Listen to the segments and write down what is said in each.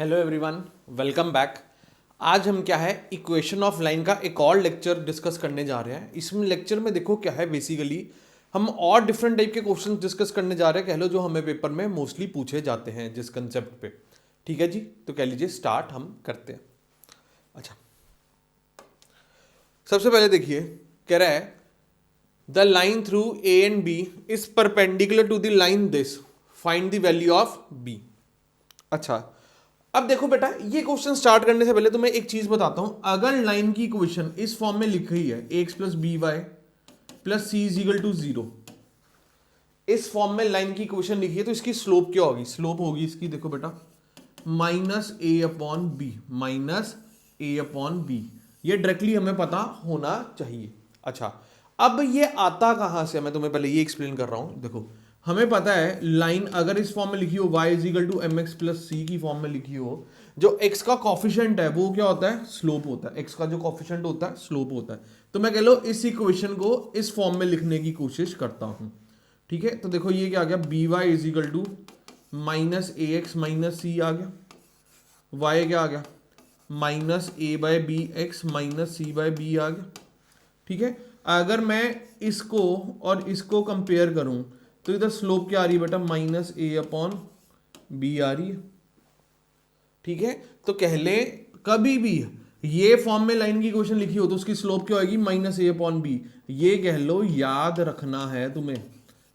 Hello everyone, welcome back. आज हम क्या है इक्वेशन ऑफ लाइन का एक और लेक्चर डिस्कस करने जा रहे हैं। इसमें लेक्चर में देखो क्या है, बेसिकली हम और डिफरेंट टाइप के क्वेश्चंस डिस्कस करने जा रहे हैं, कह लो जो हमें पेपर में मोस्टली पूछे जाते हैं जिस कंसेप्ट पे। ठीक है जी, तो कह लीजिए स्टार्ट हम करते हैं। अच्छा, सबसे पहले देखिए, कह रहा है the line through A and B is perpendicular to the line this, find the value of B. अच्छा, अब देखो बेटा, ये क्वेश्चन स्टार्ट करने से पहले तो मैं एक चीज बताता हूं। अगर लाइन की इक्वेशन इस फॉर्म में लिखी है x plus b y plus c is equal to zero, इस फॉर्म में लाइन की इक्वेशन लिखी है तो इसकी स्लोप क्या होगी? स्लोप होगी इसकी, देखो बेटा, माइनस ए अपॉन बी, माइनस ए अपॉन बी। ये डायरेक्टली हमें पता होना चाहिए। अच्छा, अब ये आता कहां से, मैं तुम्हें पहले ये एक्सप्लेन कर रहा हूं। देखो, हमें पता है लाइन अगर इस फॉर्म में लिखी हो y is equal to m x plus c की फॉर्म में लिखी हो, जो x का कॉफिशिएंट है वो क्या होता है? स्लोप होता है। x का जो कॉफिशिएंट होता है स्लोप होता है। तो मैं कह लो इस इक्वेशन को इस फॉर्म में लिखने की कोशिश करता हूं। ठीक है, तो देखो ये क्या आ गया, b y is equal to minus a x minus c आ गया, y क्या आ गया, minus a by b x minus c by b आ गया। ठीक है, अगर मैं इसको और इसको कंपेयर करूं तो इधर स्लोप क्या आ रही है बेटा? माइनस ए अपॉन बी आ रही है। ठीक है, तो कह ले कभी भी ये फॉर्म में लाइन की इक्वेशन लिखी हो तो उसकी स्लोप क्या होगी? माइनस ए अपॉन बी। ये कह लो याद रखना है तुम्हें,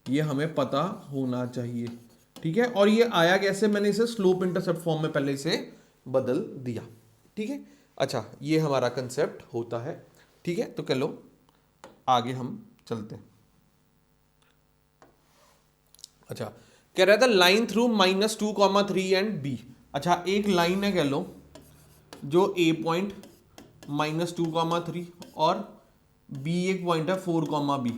ये हमें पता होना चाहिए। ठीक है, और ये आया कैसे? मैंने इसे स्लोप इंटरसेप्ट फॉर्म में पहले इसे बदल दिया। ठीक है, अच्छा, ये हमारा कंसेप्ट होता है। ठीक है, तो कह लो आगे हम चलते हैं। अच्छा, कह रहा था line through minus 2,3 and B. अच्छा, एक लाइन है कह लो जो ए पॉइंट -2,3 और बी एक पॉइंट है 4,b,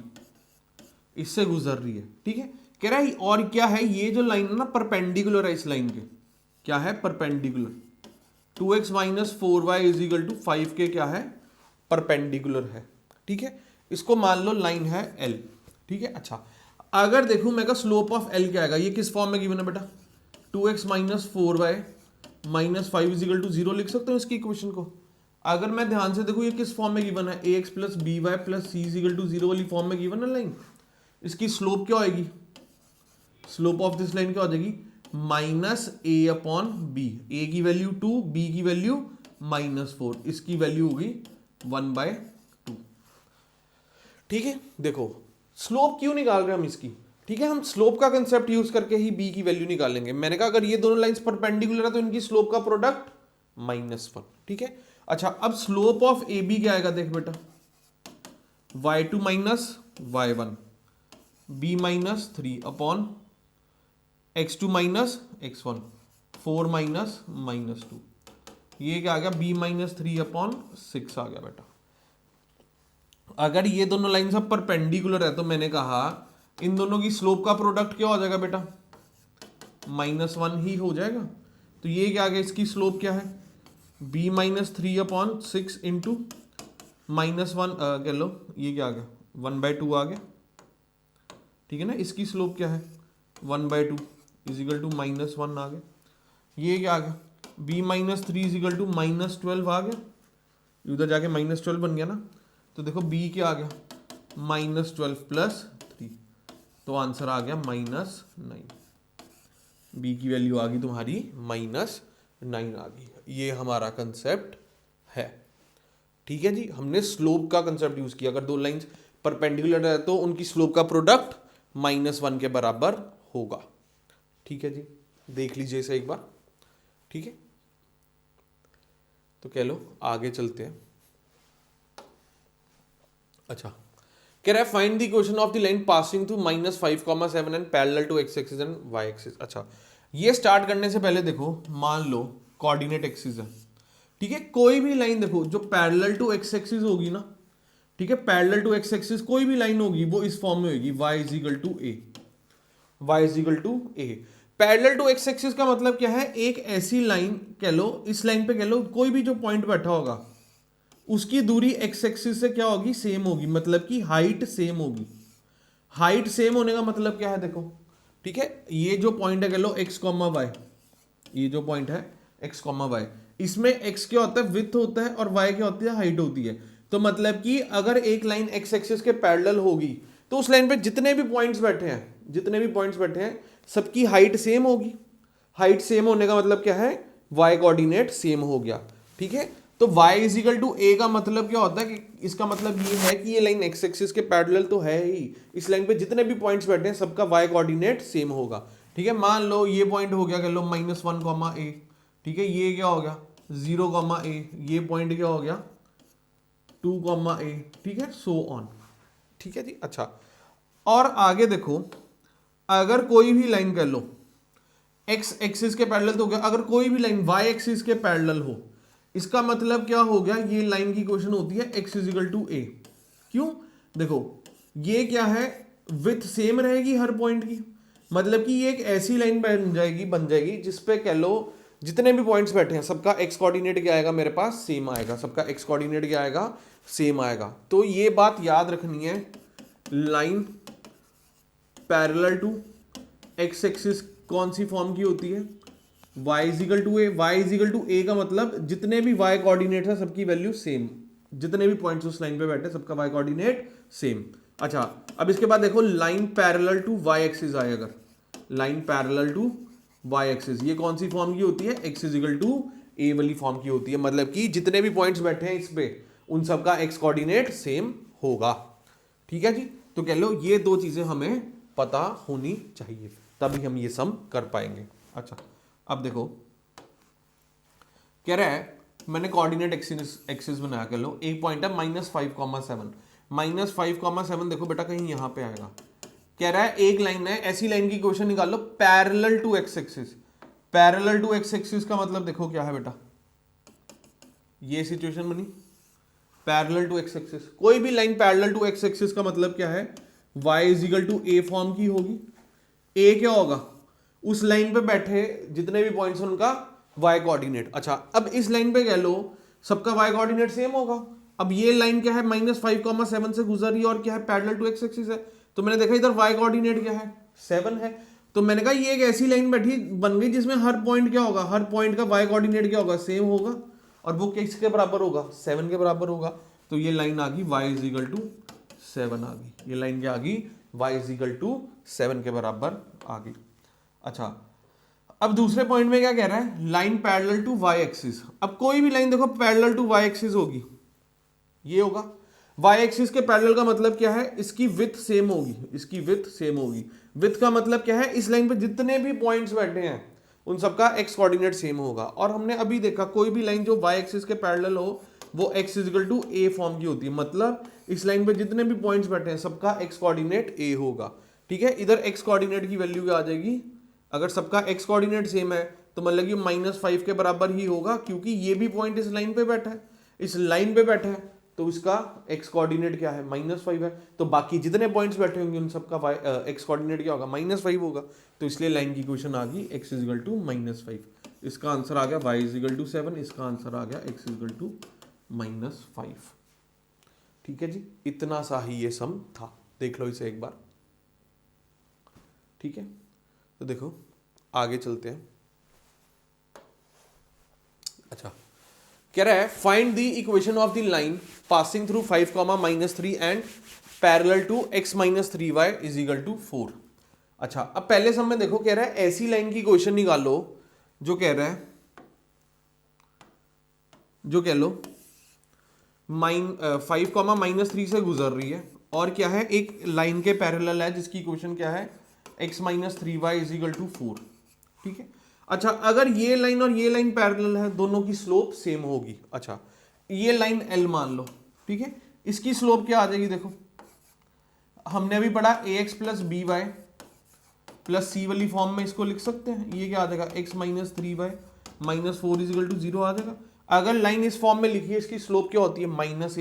इससे गुजर रही है। ठीक है, कह रहा है और क्या है, ये जो लाइन है ना परपेंडिकुलर है इस लाइन के। क्या है? Perpendicular. 2x minus 4y is equal to 5 के क्या है? परपेंडिकुलर है। ठीक है, इसको मान लो लाइन है L। ठीक है, अच्छा, अगर देखूं मैं का स्लोप ऑफ L क्या आएगा, ये किस फॉर्म में गिवन है बेटा? 2x minus 4y minus 5 is equal to 0 लिख सकते हो इसकी इक्वेशन को। अगर मैं ध्यान से देखूं ये किस फॉर्म में गिवन है? ax plus b y plus c is equal to 0 वाली फॉर्म में गिवन है लाइन। इसकी स्लोप क्या होगी? स्लोप ऑफ दिस लाइन क्या हो जाएगी? माइनस ए अपॉन बी। ए की वैल्यू 2, बी की वैल्यू -4, इसकी वैल्यू होगी 1/2। ठीक है, देखो स्लोप क्यों निकाल रहे हैं हम इसकी? ठीक है, हम स्लोप का कंसेप्ट यूज करके ही बी की वैल्यू निकालेंगे। मैंने कहा अगर ये दोनों लाइंस परपेंडिकुलर है तो इनकी स्लोप का प्रोडक्ट -1। ठीक है, अच्छा, अब स्लोप ऑफ ए बी क्या आएगा? देख बेटा, y2 minus y1 b minus 3 upon x2 minus x1 4 minus -2। ये क्या आ गया? b माइनस 3 अपॉन 6 आ गया बेटा। अगर ये दोनों लाइन सब परपेंडिकुलर है तो मैंने कहा इन दोनों की स्लोप का प्रोडक्ट क्या हो जाएगा बेटा? -1 ही हो जाएगा। तो ये क्या आ गया? इसकी स्लोप क्या है? b माइनस 3 अपॉन 6 इंटू -1 कह लो, ये क्या आ गया? 1/2 आ गया। ठीक है ना, इसकी स्लोप क्या है? 1/2 इज इक्वल टू -1 आ गया। ये क्या आ गया? b minus 3 is equal to -12 आ गया। उधर जाके -12 बन गया ना, तो देखो b क्या आ गया? -12 प्लस 3, तो आंसर आ गया -9। b की वैल्यू आ गई तुम्हारी -9 आ गई। ये हमारा कंसेप्ट है। ठीक है जी, हमने स्लोप का कंसेप्ट यूज किया। अगर दो लाइंस परपेंडिकुलर है तो उनकी स्लोप का प्रोडक्ट -1 के बराबर होगा। ठीक है जी, देख लीजिए इसे एक बार। ठीक है, तो कह लो आगे चलते हैं। अच्छा, कह रहा है find the equation of the line passing through -5,7 and parallel to x axis and y axis. अच्छा, ये स्टार्ट करने से पहले देखो, मान लो कोऑर्डिनेट एक्सिस है। ठीक है, कोई भी लाइन देखो जो पैरेलल टू x एक्सिस होगी ना, ठीक है, पैरेलल टू x एक्सिस कोई भी लाइन होगी वो इस फॉर्म में होगी, y is equal to a, y is equal to a। Parallel to x axis का मतलब क्या है? एक ऐसी लाइन कह लो, इस लाइन पे कह लो कोई भी जो पॉइंट बैठा होगा उसकी दूरी x एक्सिस से क्या होगी? सेम होगी, मतलब कि हाइट सेम होगी। हाइट सेम होने का मतलब क्या है? देखो, ठीक है, ये जो पॉइंट है कह लो x, y, ये जो पॉइंट है एक्स कॉमा वाई। इसमें एक्स क्या होता है, विड्थ होता है, और वाई क्या होती है, हाइट होती है। तो मतलब कि अगर एक लाइन एक्स एक्सिस के पैरेलल होगी तो उस लाइन पे जितने भी पॉइंट्स बैठे हैं सबकी हाइट सेम होगी। हाइट सेम होने का मतलब क्या है, वाई कोऑर्डिनेट सेम हो गया। ठीक है, तो y इजिकल टू ए का मतलब क्या होता है कि इसका मतलब ये है कि ये लाइन एक्स एक्सिस के पैरेलल तो है ही, इस लाइन पे जितने भी पॉइंट्स बैठे हैं सबका y कोऑर्डिनेट सेम होगा। ठीक है, मान लो ये पॉइंट हो गया, कह लो -1 कॉमा ए। ठीक है, ये क्या हो गया 0 कॉमा ए, ये पॉइंट क्या हो गया 2 कॉमा ए। ठीक है, सो ऑन। ठीक है जी। अच्छा, और आगे देखो, अगर कोई भी लाइन कह लो एक्स एक्सिस के पैरेलल तो हो गया, अगर कोई भी लाइन वाई एक्सिस के पैरेलल हो, इसका मतलब क्या हो गया, ये लाइन की इक्वेशन होती है x इजिकल टू ए। क्यों, देखो ये क्या है, विड्थ सेम रहेगी हर पॉइंट की, मतलब कि ये एक ऐसी लाइन बन जाएगी जिसपे कह लो जितने भी पॉइंट्स बैठे हैं सबका x कोऑर्डिनेट क्या आएगा, मेरे पास सेम आएगा, सबका x कोऑर्डिनेट क्या आएगा, सेम आएगा। तो ये बात याद रखनी है, line parallel to x axis कौन सी फॉर्म की होती है, y is equal to a. Y is equal to a का मतलब जितने भी y कोऑर्डिनेट है सबकी वैल्यू सेम, जितने भी पॉइंट्स उस लाइन पे बैठे सबका y कोऑर्डिनेट सेम। अच्छा, अब इसके बाद देखो line parallel to y axis आए, अगर line parallel to y axis, ये कौन सी फॉर्म की होती है, x इजिकल टू ए वाली फॉर्म की होती है, मतलब कि जितने भी पॉइंट्स बैठे हैं इस पे उन सबका x कोऑर्डिनेट सेम होगा। ठीक है जी, तो कह लो ये दो चीजें हमें पता होनी चाहिए, तभी हम ये सम कर पाएंगे। अच्छा, अब देखो कह रहा है, मैंने कोऑर्डिनेट एक्सिस बनाया, कर लो एक पॉइंट है -5,7, -5,7 देखो बेटा कहीं यहां पे आएगा। कह रहा है एक लाइन है, ऐसी लाइन की इक्वेशन निकाल लो parallel to x axis. Parallel to x axis का मतलब देखो क्या है बेटा, ये सिचुएशन बनी पैरेलल टू एक्स एक्सिस। कोई भी line parallel to x axis का मतलब क्या है, y is equal to a form की होगी। ए क्या होगा, उस लाइन पे बैठे जितने भी पॉइंट्स हैं उनका y कोऑर्डिनेट। अच्छा, अब इस लाइन पे कह लो सबका y कोऑर्डिनेट सेम होगा। अब ये लाइन क्या है, -5,7 से गुजर रही है और क्या है, पैरेलल टू एक्स एक्सिस है। तो मैंने देखा इधर y कोऑर्डिनेट क्या है, 7 है। तो मैंने कहा ये एक ऐसी लाइन बैठी बन गई जिसमें हर पॉइंट क्या होगा, हर पॉइंट का y कोऑर्डिनेट क्या होगा, सेम होगा, और वो किसके बराबर होगा, 7 के बराबर होगा। तो ये लाइन आ गई y इजिकल टू 7 आ गई, ये लाइन क्या आ गई, y इजिकल टू 7 के बराबर आ गई। अच्छा, अब दूसरे पॉइंट में क्या कह रहा है, line parallel to y axis. अब कोई भी लाइन देखो पैरेलल टू y एक्सिस होगी, ये होगा y एक्सिस के पैरेलल का मतलब क्या है, इसकी विड्थ सेम होगी, इसकी विड्थ सेम होगी। विड्थ का मतलब क्या है, इस लाइन पे जितने भी पॉइंट्स बैठे हैं उन सबका x कोऑर्डिनेट सेम होगा। और हमने अभी देखा कोई भी लाइन जो y एक्सिस के पैरेलल हो वो x is equal to a form की होती है, मतलब इस लाइन पे जितने भी पॉइंट्स बैठे हैं सबका x कोऑर्डिनेट a होगा। ठीक है, इधर x कोऑर्डिनेट की वैल्यू क्या आ जाएगी, अगर सबका x कोऑर्डिनेट सेम है तो मतलब कि -5 के बराबर ही होगा, क्योंकि ये भी पॉइंट इस लाइन पे बैठा है, इस लाइन पे बैठा है, तो इसका x कोऑर्डिनेट क्या है, -5 है। तो बाकी जितने पॉइंट्स बैठे होंगे उन सबका x कोऑर्डिनेट क्या होगा, -5 होगा। तो इसलिए लाइन की इक्वेशन आ गई x इजिकल टू -5। इसका आंसर आ गया y इजिकल टू 7, इसका आंसर आ गया x इजिकल टू -5। ठीक है जी, इतना सा ही ये सम था, देख लो इसे एक बार। ठीक है, तो देखो आगे चलते हैं। अच्छा, कह रहा है find the equation of the line passing through 5, -3 and parallel to x -3y is equal to 4। अच्छा, अब पहले सम में देखो कह रहा है ऐसी लाइन की इक्वेशन निकालो जो कह रहा है, जो कह लो 5, -3 से गुजर रही है और क्या है, एक लाइन के पैरेलल है जिसकी इक्वेशन क्या है, x -3y इजिकल टू 4। ठीक है, अच्छा अगर ये लाइन और ये लाइन पैरेलल है, दोनों की स्लोप सेम होगी। अच्छा, ये लाइन L मान लो, ठीक है, इसकी स्लोप क्या आ जाएगी, देखो हमने अभी पढ़ा ax plus b y plus c वाली फॉर्म में इसको लिख सकते हैं। ये क्या आ जाएगा, x -3y -4 इजिकल टू 0 आ जाएगा। अगर लाइन इस फॉर्म में लिखी है, इसकी स्लोप क्या होती है, -a/b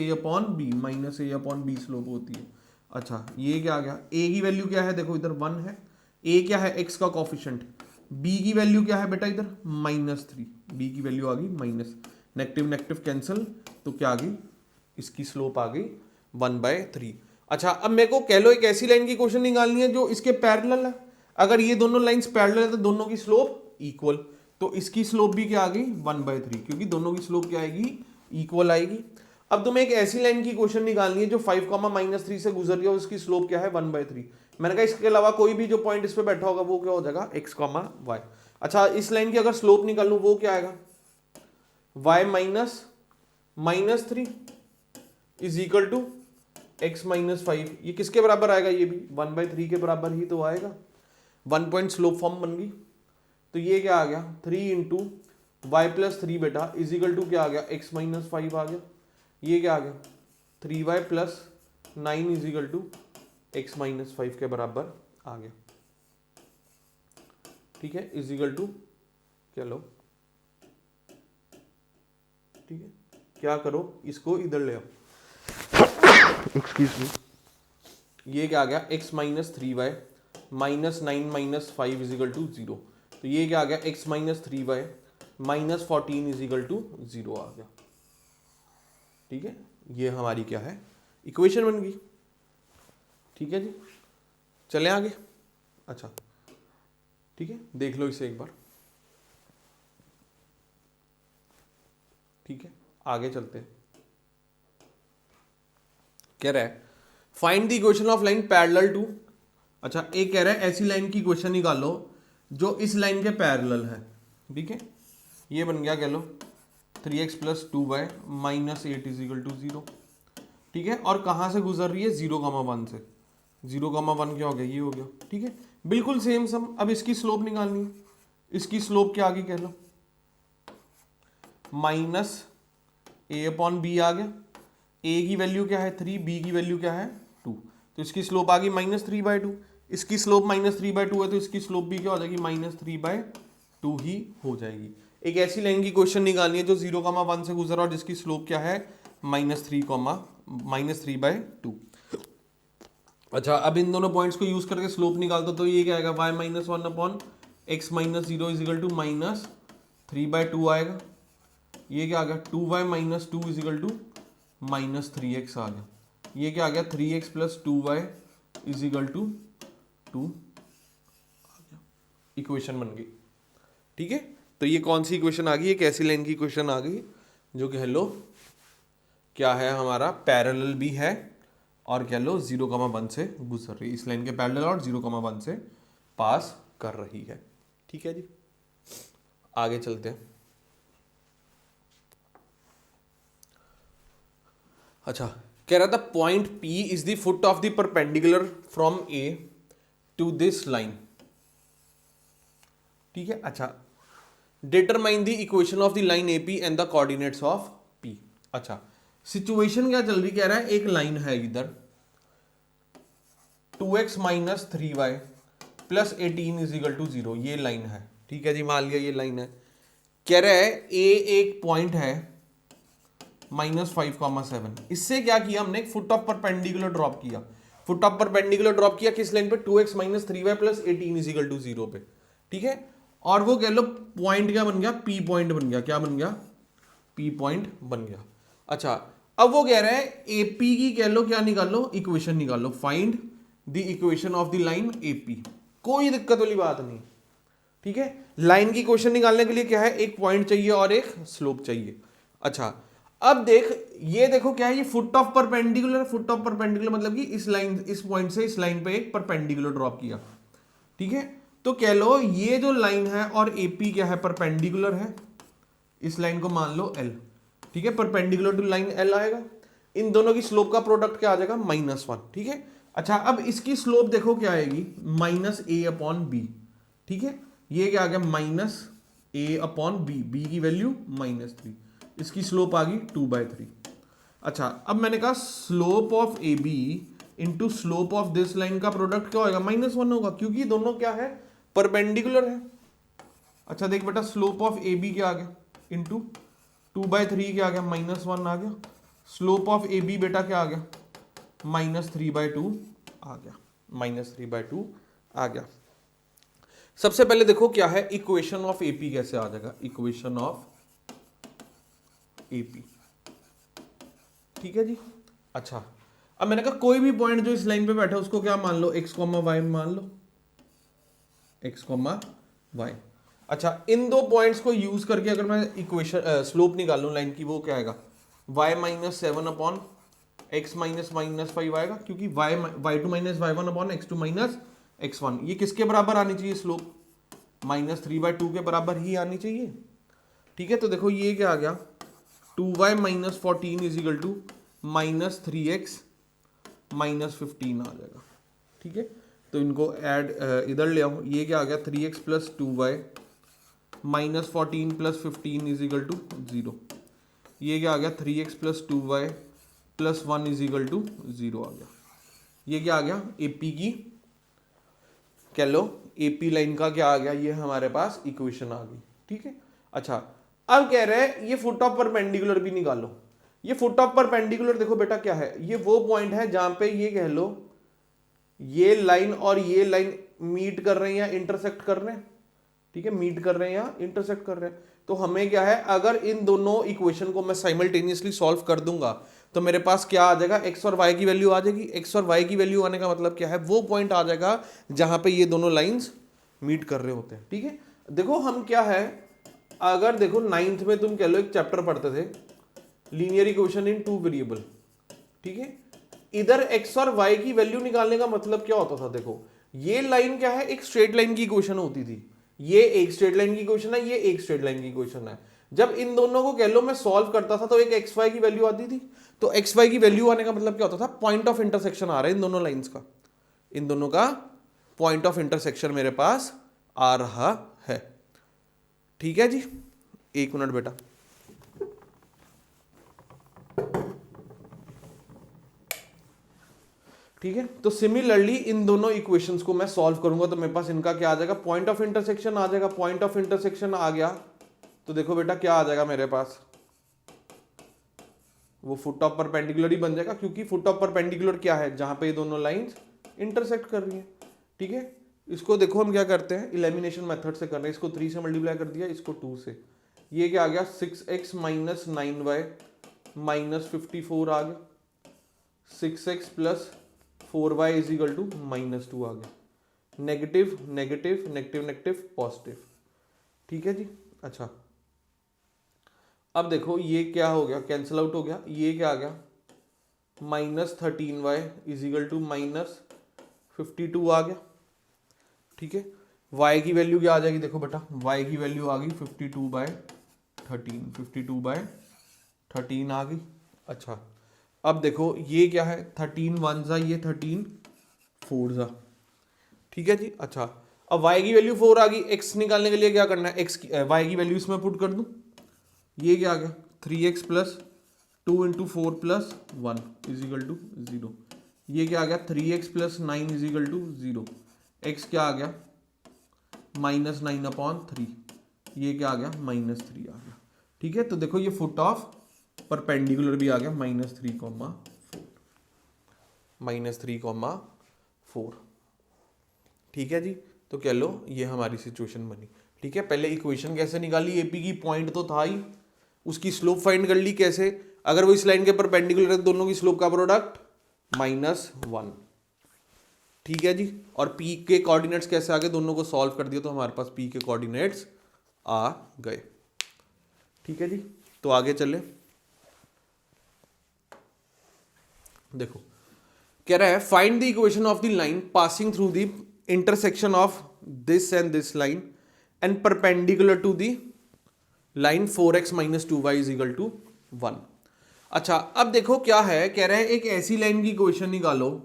स्लोप होती है। अच्छा, ये क्या आ गया, a की वैल्यू क्या है, देखो इधर 1 है, a क्या है, x का कॉफिशिएंट, b की वैल्यू क्या है बेटा, इधर -3, b की वैल्यू आ गई माइनस, नेगेटिव नेगेटिव कैंसिल, तो क्या आ गई, इसकी स्लोप आ गई 1/3। अच्छा, अब मेरे को कह लो एक ऐसी लाइन की क्वेश्चन निकालनी है जो इसके पैरेलल है। अगर ये दोनों लाइंस पैरेलल है तो दोनों की स्लोप इक्वल, तो इसकी स्लोप भी क्या आ गई 1/3, क्योंकि दोनों की स्लोप क्या आएगी, इक्वल आएगी। अब तुम्हें एक ऐसी लाइन की क्वेश्चन निकालनी है जो 5, -3 से गुजर रही है, उसकी स्लोप क्या है 1/3। मैंने कहा इसके अलावा कोई भी जो पॉइंट इस पे बैठा होगा वो क्या हो जाएगा x, y। अच्छा, इस लाइन की अगर स्लोप निकाल लूं वो क्या आएगा, y -3 is equal to x -5। ये किसके बराबर आएगा, ये भी 1/3 के बराबर ही तो आएगा। 1 पॉइंट स्लोप फॉर्म बन गई। तो ये क्या आ गया 3 इंटू वाई प्लस 3 बेटा इज इक्वल टू क्या आ गया x -5 आ गया। ये क्या आ गया 3y plus 9 is equal to x -5 के बराबर आ गया। ठीक है, इज इक्वल टू क्या लो, ठीक है, क्या करो इसको इधर ले आओ, एक्सक्यूज मी। ये क्या आ गया x -3y -9 -5 is equal to 0। तो ये क्या आ गया x -3y -14 is equal to 0 आ गया। ठीक है, ये हमारी क्या है, इक्वेशन बन गई। ठीक है जी, चलें आगे। अच्छा ठीक है, देख लो इसे एक बार। ठीक है, आगे चलते हैं। कह रहा है find the equation of line parallel to. अच्छा, एक कह रहा है ऐसी लाइन की इक्वेशन निकालो जो इस लाइन के पैरेलल है। ठीक है, ये बन गया, कह लो 3x + 2y -8 is equal to 0। ठीक है, और कहाँ से गुजर रही है 0,1 से। 0,1 क्या हो गया, ये हो गया। ठीक है, बिल्कुल सेम सम। अब इसकी स्लोप निकालनी है। इसकी स्लोप क्या आ गई, कह लो -a/b आ गया। a की वैल्यू क्या है 3, b की वैल्यू क्या है 2, तो इसकी स्लोप आ गई -3/2। इसकी स्लोप -3/2 है तो इसकी स्लोप भी क्या हो जाएगी -3/2 ही हो जाएगी। एक ऐसी लाइन की क्वेश्चन निकालनी है जो 0,1 से गुजरा और जिसकी स्लोप क्या है -3/2। अच्छा, अब इन दोनों पॉइंट्स को यूज करके स्लोप निकाल दो, तो ये क्या आएगा y -1/x -0 is equal to -3/2 आएगा। ये क्या आ गया 2y - 2 is equal to -3x आ गया। ये क्या आ गया 3x + 2y is equal to 2 आ गया। इक्वेशन बन गई। ठीक है, तो ये कौन सी इक्वेशन आ गई, एक ऐसी लाइन की इक्वेशन आ गई जो कह लो क्या है, हमारा पैरेलल भी है और कह लो 0,1 से गुजर रही है। इस लाइन के पैरेलल और 0,1 से पास कर रही है। ठीक है जी, आगे चलते हैं। अच्छा, कह रहा था point P is the foot of the perpendicular from A to this line. ठीक है, अच्छा, determine the equation of the line AP and the coordinates of P। अच्छा, सिचुएशन क्या चल रही, कह रहा है एक लाइन है इधर 2x - 3y + 18 is equal to 0, ये लाइन है। ठीक है जी, मान लिया ये लाइन है। कह रहा है A एक पॉइंट है -5,7। इससे क्या किया हमने, एक फुट ऑफ परपेंडिकुलर ड्रॉप किया। फुट ऑफ परपेंडिकुलर ड्रॉप किया किस लाइन पे 2x - 3y + 18 is equal to 0 पे। ठीक है, और वो कह लो पॉइंट क्या बन गया, P पॉइंट बन गया। क्या बन गया, P पॉइंट बन गया। अच्छा, अब वो कह रहा है AP की कह लो क्या निकालो, इक्वेशन निकालो। Find the equation of the line AP। कोई दिक्कत वाली बात नहीं। ठीक है, लाइन की इक्वेशन निकालने के लिए क्या है, एक पॉइंट चाहिए और एक स्लोप चाहिए। अच्छा, अब देख, ये देखो क्या है, ये foot of perpendicular. Foot of perpendicular मतलब कि इस लाइन, इस पॉइंट से इस लाइन पे एक परपेंडिकुलर ड्रॉप किया। ठीक है, तो कह लो ये जो लाइन है और AP क्या है, परपेंडिकुलर है। इस लाइन को मान लो L। ठीक है, परपेंडिकुलर टू लाइन L आएगा। इन दोनों की स्लोप का प्रोडक्ट क्या आ जाएगा -1। ठीक है, अच्छा, अब इसकी स्लोप देखो क्या आएगी -a/b। ठीक है, ये क्या आ गया -a/b, b की वैल्यू -3। इसकी स्लोप आ गई 2/3। अच्छा, अब मैंने कहा slope of AB into slope of this line का प्रोडक्ट क्या होगा, -1 होगा, क्योंकि दोनों क्या है, परपेंडिकुलर है। अच्छा देख बेटा, स्लोप ऑफ AB क्या आ गया इंटू 2/3 क्या आ गया -1 आ गया। स्लोप ऑफ AB बेटा क्या आ गया -3/2 आ गया। -3/2 आ गया। सबसे पहले देखो क्या है, इक्वेशन ऑफ AP कैसे आ जाएगा, इक्वेशन ऑफ AP। ठीक है जी, अच्छा, अब मैंने कहा कोई भी पॉइंट जो इस लाइन पे बैठा है उसको क्या मान लो, x, y मान लो, x, y। अच्छा, इन दो पॉइंट्स को यूज करके अगर मैं इक्वेशन स्लोप निकालूं लाइन की, वो क्या आएगा, y minus 7 upon x minus minus 5 आएगा, क्योंकि y2 minus y1 upon x2 minus x1, ये किसके बराबर आनी चाहिए स्लोप, -3/2 के बराबर ही आनी चाहिए। ठीक है, तो देखो ये क्या आ गया, 2y minus 14 is equal to -3x minus 15 आ जाएगा। ठीक है, तो इनको ऐड इधर ले आओ, ये क्या आ गया, 3x plus 2y minus 14 plus 15 is equal to 0। ये क्या आ गया, 3x plus 2y plus 1 is equal to 0 आ गया। ये क्या आ गया, एपी की कह लो, एपी लाइन का क्या आ गया, ये हमारे पास इक्वेशन आ गई। ठीक है, अच्छा अब कह रहे हैं ये फुट ऑफ परपेंडिकुलर भी निकालो। ये फुट ऑफ परपेंडिकुलर देखो बेटा क्या है, ये वो पॉइंट है जहां पे ये कह लो ये लाइन और ये लाइन मीट कर रहे हैं या इंटरसेक्ट कर रहे हैं। ठीक है, मीट कर रहे हैं या इंटरसेक्ट कर रहे हैं। तो हमें क्या है, अगर इन दोनों इक्वेशन को मैं साइमल्टेनियसली सॉल्व कर दूंगा तो मेरे पास क्या आ जाएगा, एक्स और वाई की वैल्यू आ जाएगी। एक्स और वाई की वैल्यू आने का मतलब क्या है, वो पॉइंट आ जाएगा जहां पे ये दोनों लाइंस मीट कर रहे होते हैं। ठीक है, देखो हम क्या है, अगर देखो 9th में तुम कह लो एक चैप्टर पढ़ते थे, लीनियर इक्वेशन इन 2 वेरिएबल। ठीक है, इधर एक्स और वाई की वैल्यू निकालने का मतलब क्या होता था, देखो ये लाइन क्या है, एक स्ट्रेट लाइन की इक्वेशन होती थी, ये एक स्ट्रेट लाइन की इक्वेशन है, ये एक स्ट्रेट लाइन की इक्वेशन है। जब इन दोनों को कह लो मैं सॉल्व करता था तो एक एक्स वाई की वैल्यू आती थी। तो एक्स वाई की वैल्यू आने का मतलब क्या होता था, पॉइंट ऑफ इंटरसेक्शन आ रहा है इन दोनों लाइंस का, इन दोनों का पॉइंट ऑफ इंटरसेक्शन मेरे पास आ रहा है। ठीक है जी, एक मिनट बेटा। ठीक है, तो सिमिलरली इन दोनों इक्वेशंस को मैं सॉल्व करूंगा तो मेरे पास इनका क्या आ जाएगा, पॉइंट ऑफ इंटरसेक्शन आ जाएगा। पॉइंट ऑफ इंटरसेक्शन आ गया तो देखो बेटा क्या आ जाएगा मेरे पास, वो फुट ऑफ परपेंडिकुलर ही बन जाएगा, क्योंकि फुट ऑफ परपेंडिकुलर क्या है, जहां पे ये दोनों लाइंस इंटरसेक्ट कर रही हैं। ठीक है, इसको देखो हम क्या करते हैं, इलेमिनेशन मेथड से कर रहे हैं। इसको 3 से मल्टीप्लाई कर दिया, इसको 2 से, ये क्या आ गया, 6x माइनस 9y माइनस 54 आ गया, 6x plus 4y is equal to -2 आ गया, negative negative negative negative positive. ठीक है जी, अच्छा अब देखो ये क्या हो गया, कैंसिल आउट हो गया, ये क्या आ गया, -13y इज इक्वल टू -52 आ गया। ठीक है, y की वैल्यू क्या आ जाएगी, देखो बेटा y की वैल्यू आ गई 52/13, 52/13 आ गई। अच्छा अब देखो ये क्या है, 13 1 जा, ये 13 4 जा। ठीक है जी, अच्छा अब y की वैल्यू 4 आ गई, x निकालने के लिए क्या करना है, y की वैल्यू इसमें पुट कर दूं, ये क्या आ गया, 3x plus 2 into 4 plus 1 is equal to 0। ये क्या आ गया, 3x plus 9 is equal to 0। x क्या आ गया, -9/3। ये क्या आ गया, -3 आ गया। ठीक है, तो देखो ये फुट ऑफ परपेंडिकुलर भी आ गया, -3,4। ठीक है जी, तो कह लो ये हमारी सिचुएशन बनी। ठीक है, पहले इक्वेशन कैसे निकाली एपी की, पॉइंट तो था ही, उसकी स्लोप फाइंड कर ली कैसे, अगर वो इस लाइन के परपेंडिकुलर है दोनों की स्लोप का प्रोडक्ट -1। ठीक है जी, और पी के कोऑर्डिनेट्स कैसे आ गए, दोनों को सॉल्व कर दिया तो हमारे पास पी के कोऑर्डिनेट्स आ गए। ठीक है जी, तो आगे चले, देखो कह रहा है find the equation of the line passing through the intersection of this and this line and perpendicular to the line 4x minus 2y is equal to 1। अच्छा अब देखो क्या है, कह रहे हैं एक ऐसी लाइन की इक्वेशन निकालो,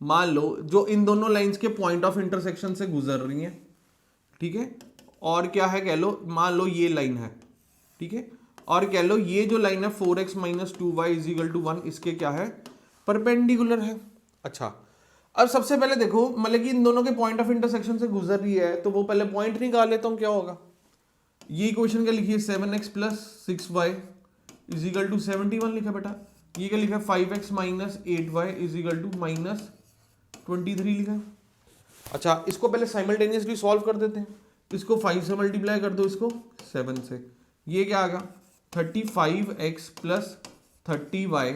मान लो जो इन दोनों लाइंस के पॉइंट ऑफ इंटरसेक्शन से गुजर रही हैं। ठीक है, और क्या है कह लो, मान लो ये लाइन है। ठीक है, और कह लो ये जो लाइन है 4x minus 2y is equal to 1, इसके क्या है, परपेंडिकुलर है। अच्छा अब सबसे पहले देखो, मतलब कि इन दोनों के पॉइंट ऑफ इंटरसेक्शन से गुजर रही है, तो वो पहले पॉइंट निकाल लेता हूं, क्या होगा, ये इक्वेशन क्या लिखी है, 7x plus 6y is equal to 71 लिखा बेटा। ये क्या लिखा है, 5x minus 8y is equal to -23 लिखा है। अच्छा इसको पहले साइमल्टेनियसली सॉल्व कर देते हैं, इसको 5 से मल्टीप्लाई कर दो, इसको 7 से, ये क्या आ गया, 35x plus 30y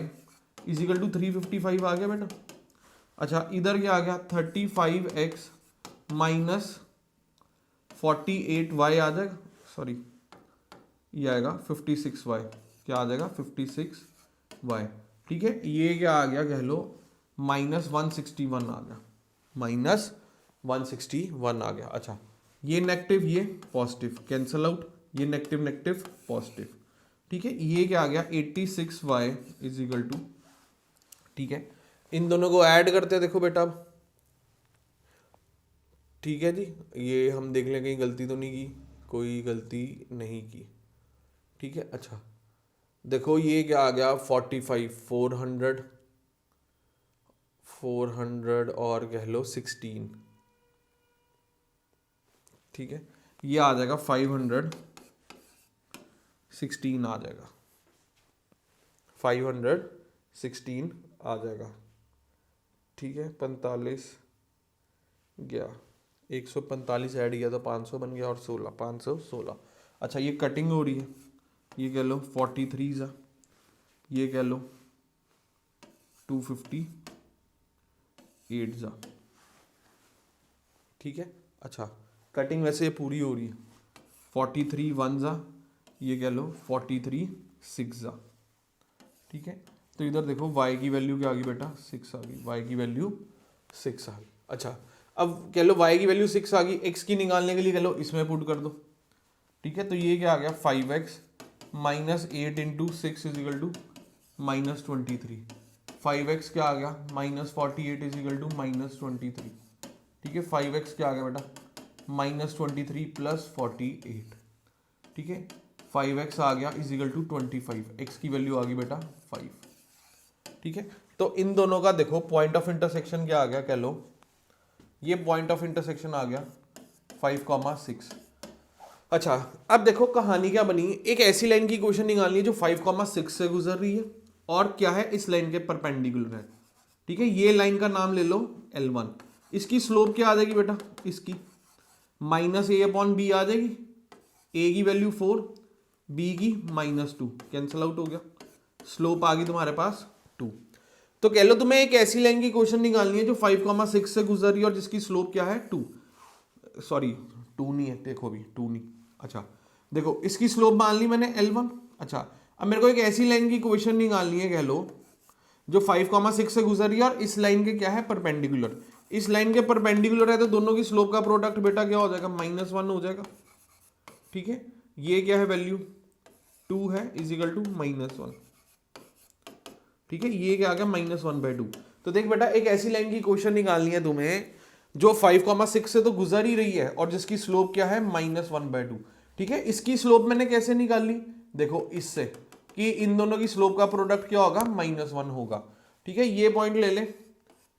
is equal to 355 आ गया बेटा। अच्छा इधर क्या आ गया, 35x माइनस 48y आ जाएगा, सॉरी ये आएगा 56y, क्या आ जाएगा 56y। ठीक है, ये क्या आ गया कह लो -161 आ गया, -161 आ गया। अच्छा ये नेगेटिव ये पॉजिटिव कैंसल आउट, ये नेगेटिव नेगेटिव पॉजिटिव। ठीक है, ये क्या आ गया 86y इज इक्वल टू, ठीक है इन दोनों को ऐड करते हैं देखो बेटा अब। ठीक है जी, ये हम देख लें कहीं गलती तो नहीं की, कोई गलती नहीं की। ठीक है, अच्छा देखो ये क्या आ गया 45 400 और कह लो 16। ठीक है, ये आ जाएगा 516 आ जाएगा, 516 आ जाएगा। ठीक है, 45 गया, 145 ऐड किया तो 500 बन गया और 16 516। अच्छा ये कटिंग हो रही है, ये कह लो 43 ज़ा, ये कह लो 258 ज़ा। ठीक है, अच्छा कटिंग वैसे पूरी हो रही है, 43 1 ज़ा, ये कह लो 43 6 ज़ा। ठीक है, तो इधर देखो y की वैल्यू क्या आ गई बेटा 6 आ गई, y की वैल्यू 6 आ गई। अच्छा अब कह लो y की वैल्यू 6 आ गई, x की निकालने के लिए कह लो इसमें पुट कर दो। ठीक है, तो ये क्या आ गया 5x -8 × 6 is equal to -23। 5x क्या आ गया -48 इज इक्वल टू -23। ठीक है, 5x क्या आ गया बेटा -23 + 48। ठीक है, 5x आ गया इज इक्वल टू 25, x की वैल्यू आ गई बेटा 5। ठीक है, तो इन दोनों का देखो पॉइंट ऑफ इंटरसेक्शन क्या आ गया कह लो, ये पॉइंट ऑफ इंटरसेक्शन आ गया 5,6। अच्छा अब देखो कहानी क्या बनी, एक ऐसी लाइन की इक्वेशन निकालनी है जो 5,6 से गुजर रही है और क्या है इस लाइन के परपेंडिकुलर है। ठीक है, ये लाइन का नाम ले लो L1, इसकी स्लोप क्या आ जाएगी बेटा, इसकी -a/b आ जाएगी, a की वैल्यू 4, b की -2, कैंसल आउट हो गया, स्लोप आ गई तुम्हारे पास 2। तो कह लो तुम्हें एक ऐसी लाइन की इक्वेशन निकालनी है जो 5,6 से गुजर रही है और जिसकी स्लोप क्या है 2, सॉरी 2 नहीं है, देखो भी 2 नहीं। अच्छा देखो इसकी स्लोप मान ली मैंने L1। अच्छा अब मेरे को एक ऐसी लाइन की इक्वेशन निकालनी है कह लो जो 5,6 से गुजर रही है और इस लाइन के क्या है परपेंडिकुलर, इस लाइन के परपेंडिकुलर है तो दोनों की स्लोप का प्रोडक्ट बेटा क्या हो जाएगा -1 हो जाएगा। ठीक है, ये क्या है वैल्यू 2 है इज इक्वल टू -1। ठीक है, ये क्या आ गया -1/2। तो देख बेटा एक ऐसी लाइन की इक्वेशन निकालनी है तुम्हें जो 5,6 से तो गुजर ही रही है और जिसकी स्लोप क्या है -1/2। ठीक है, इसकी स्लोप मैंने कैसे निकाल ली, देखो इससे कि इन दोनों की स्लोप का प्रोडक्ट क्या होगा -1 होगा। ठीक है, ये पॉइंट ले ले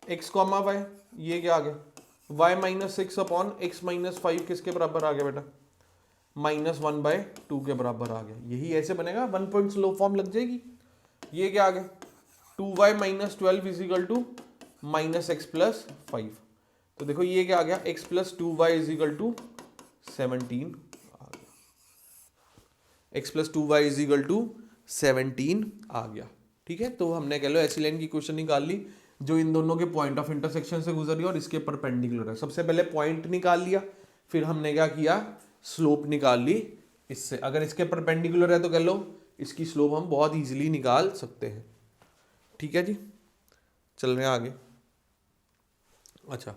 x, y, ये क्या आ गया y -6 अपॉन x -5 किसके बराबर आ गया बेटा -1/2 के बराबर आ गया। यही ऐसे बनेगा, 1 पॉइंट स्लोप फॉर्म लग जाएगी। ये क्या आ गया 2y -12 is equal to -x + 5। तो देखो ये क्या आ गया x + 2y is equal to 17 आ गया, x + 2y is equal to 17 आ गया। ठीक है, तो हमने कह लो ऐसी लाइन की इक्वेशन निकाल ली जो इन दोनों के पॉइंट ऑफ इंटरसेक्शन से गुजर रही है और इसके परपेंडिकुलर है। सबसे पहले पॉइंट निकाल लिया, फिर हमने क्या किया स्लोप निकाल ली इससे। अगर इसके परपेंडिकुलर है तो कह लो इसकी स्लोप हम बहुत इजीली निकाल सकते हैं। ठीक है जी, चल रहे हैं आगे। अच्छा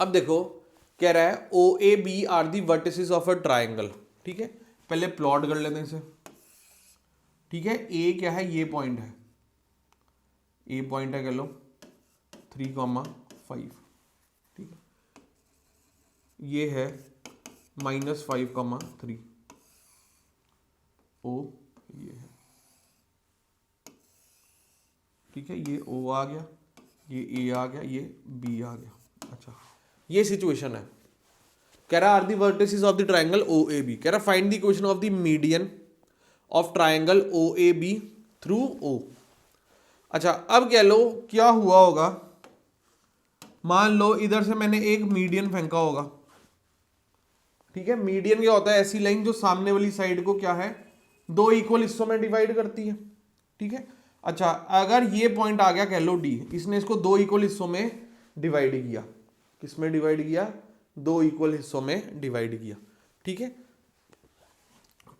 अब देखो कह रहा है OAB are the vertices of a triangle. ठीक है, पहले प्लॉट कर लेते हैं इसे। ठीक है, ए क्या है ये पॉइंट है, ए पॉइंट है कह लो 3,5। ठीक है, ये है -5,3 ओ ये है। ठीक है, ये O आ गया, ये A आ गया, ये B आ गया। अच्छा ये सिचुएशन है, कह रहा are the vertices of the triangle OAB, कह रहा find the equation of the median of triangle OAB through O। अच्छा अब कह लो क्या हुआ होगा, मान लो इधर से मैंने एक मीडियन फेंका होगा। ठीक है, मीडियन क्या होता है, ऐसी लाइन जो सामने वाली साइड को क्या है 2 इक्वल हिस्सों में डिवाइड करती है। ठीक है, अच्छा अगर ये पॉइंट आ गया कह लो D, इसने इसको 2 इक्वल हिस्सों में डिवाइड किया। किस में डिवाइड किया, 2 इक्वल हिस्सों में डिवाइड किया। ठीक है,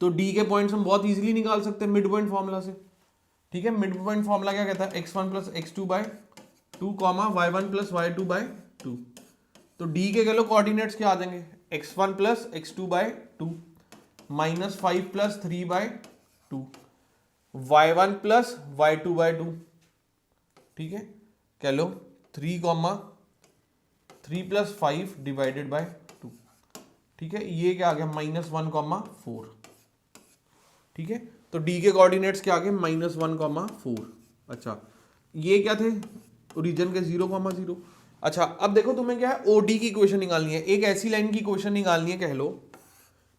तो डी के पॉइंट्स हम बहुत इजीली निकाल सकते हैं मिड पॉइंट फॉर्मूला से। ठीक है, मिड पॉइंट फॉर्मूला क्या कहता है, x1 plus x2 by 2 comma y1 plus y2 by 2। तो डी के कह लो कोऑर्डिनेट्स क्या आ जाएंगे, x1 plus x2 by 2 minus 5 plus 3 by 2 y1 plus y2 by 2। ठीक है, कह लो 3 कॉमा 3 प्लस 5 डिवाइडेड बाय 2। ठीक है, ये क्या आ गया माइनस 1 कॉमा 4। ठीक है, तो डी के कोऑर्डिनेट्स क्या आ गए माइनस 1 कॉमा 4। अच्छा, ये क्या थे ओरिजिन के 0 कॉमा 0। अच्छा, अब देखो तुम्हें क्या है ओडी की इक्वेशन निकालनी है, एक ऐसी लाइन की इक्वेशन निकालनी है, कह लो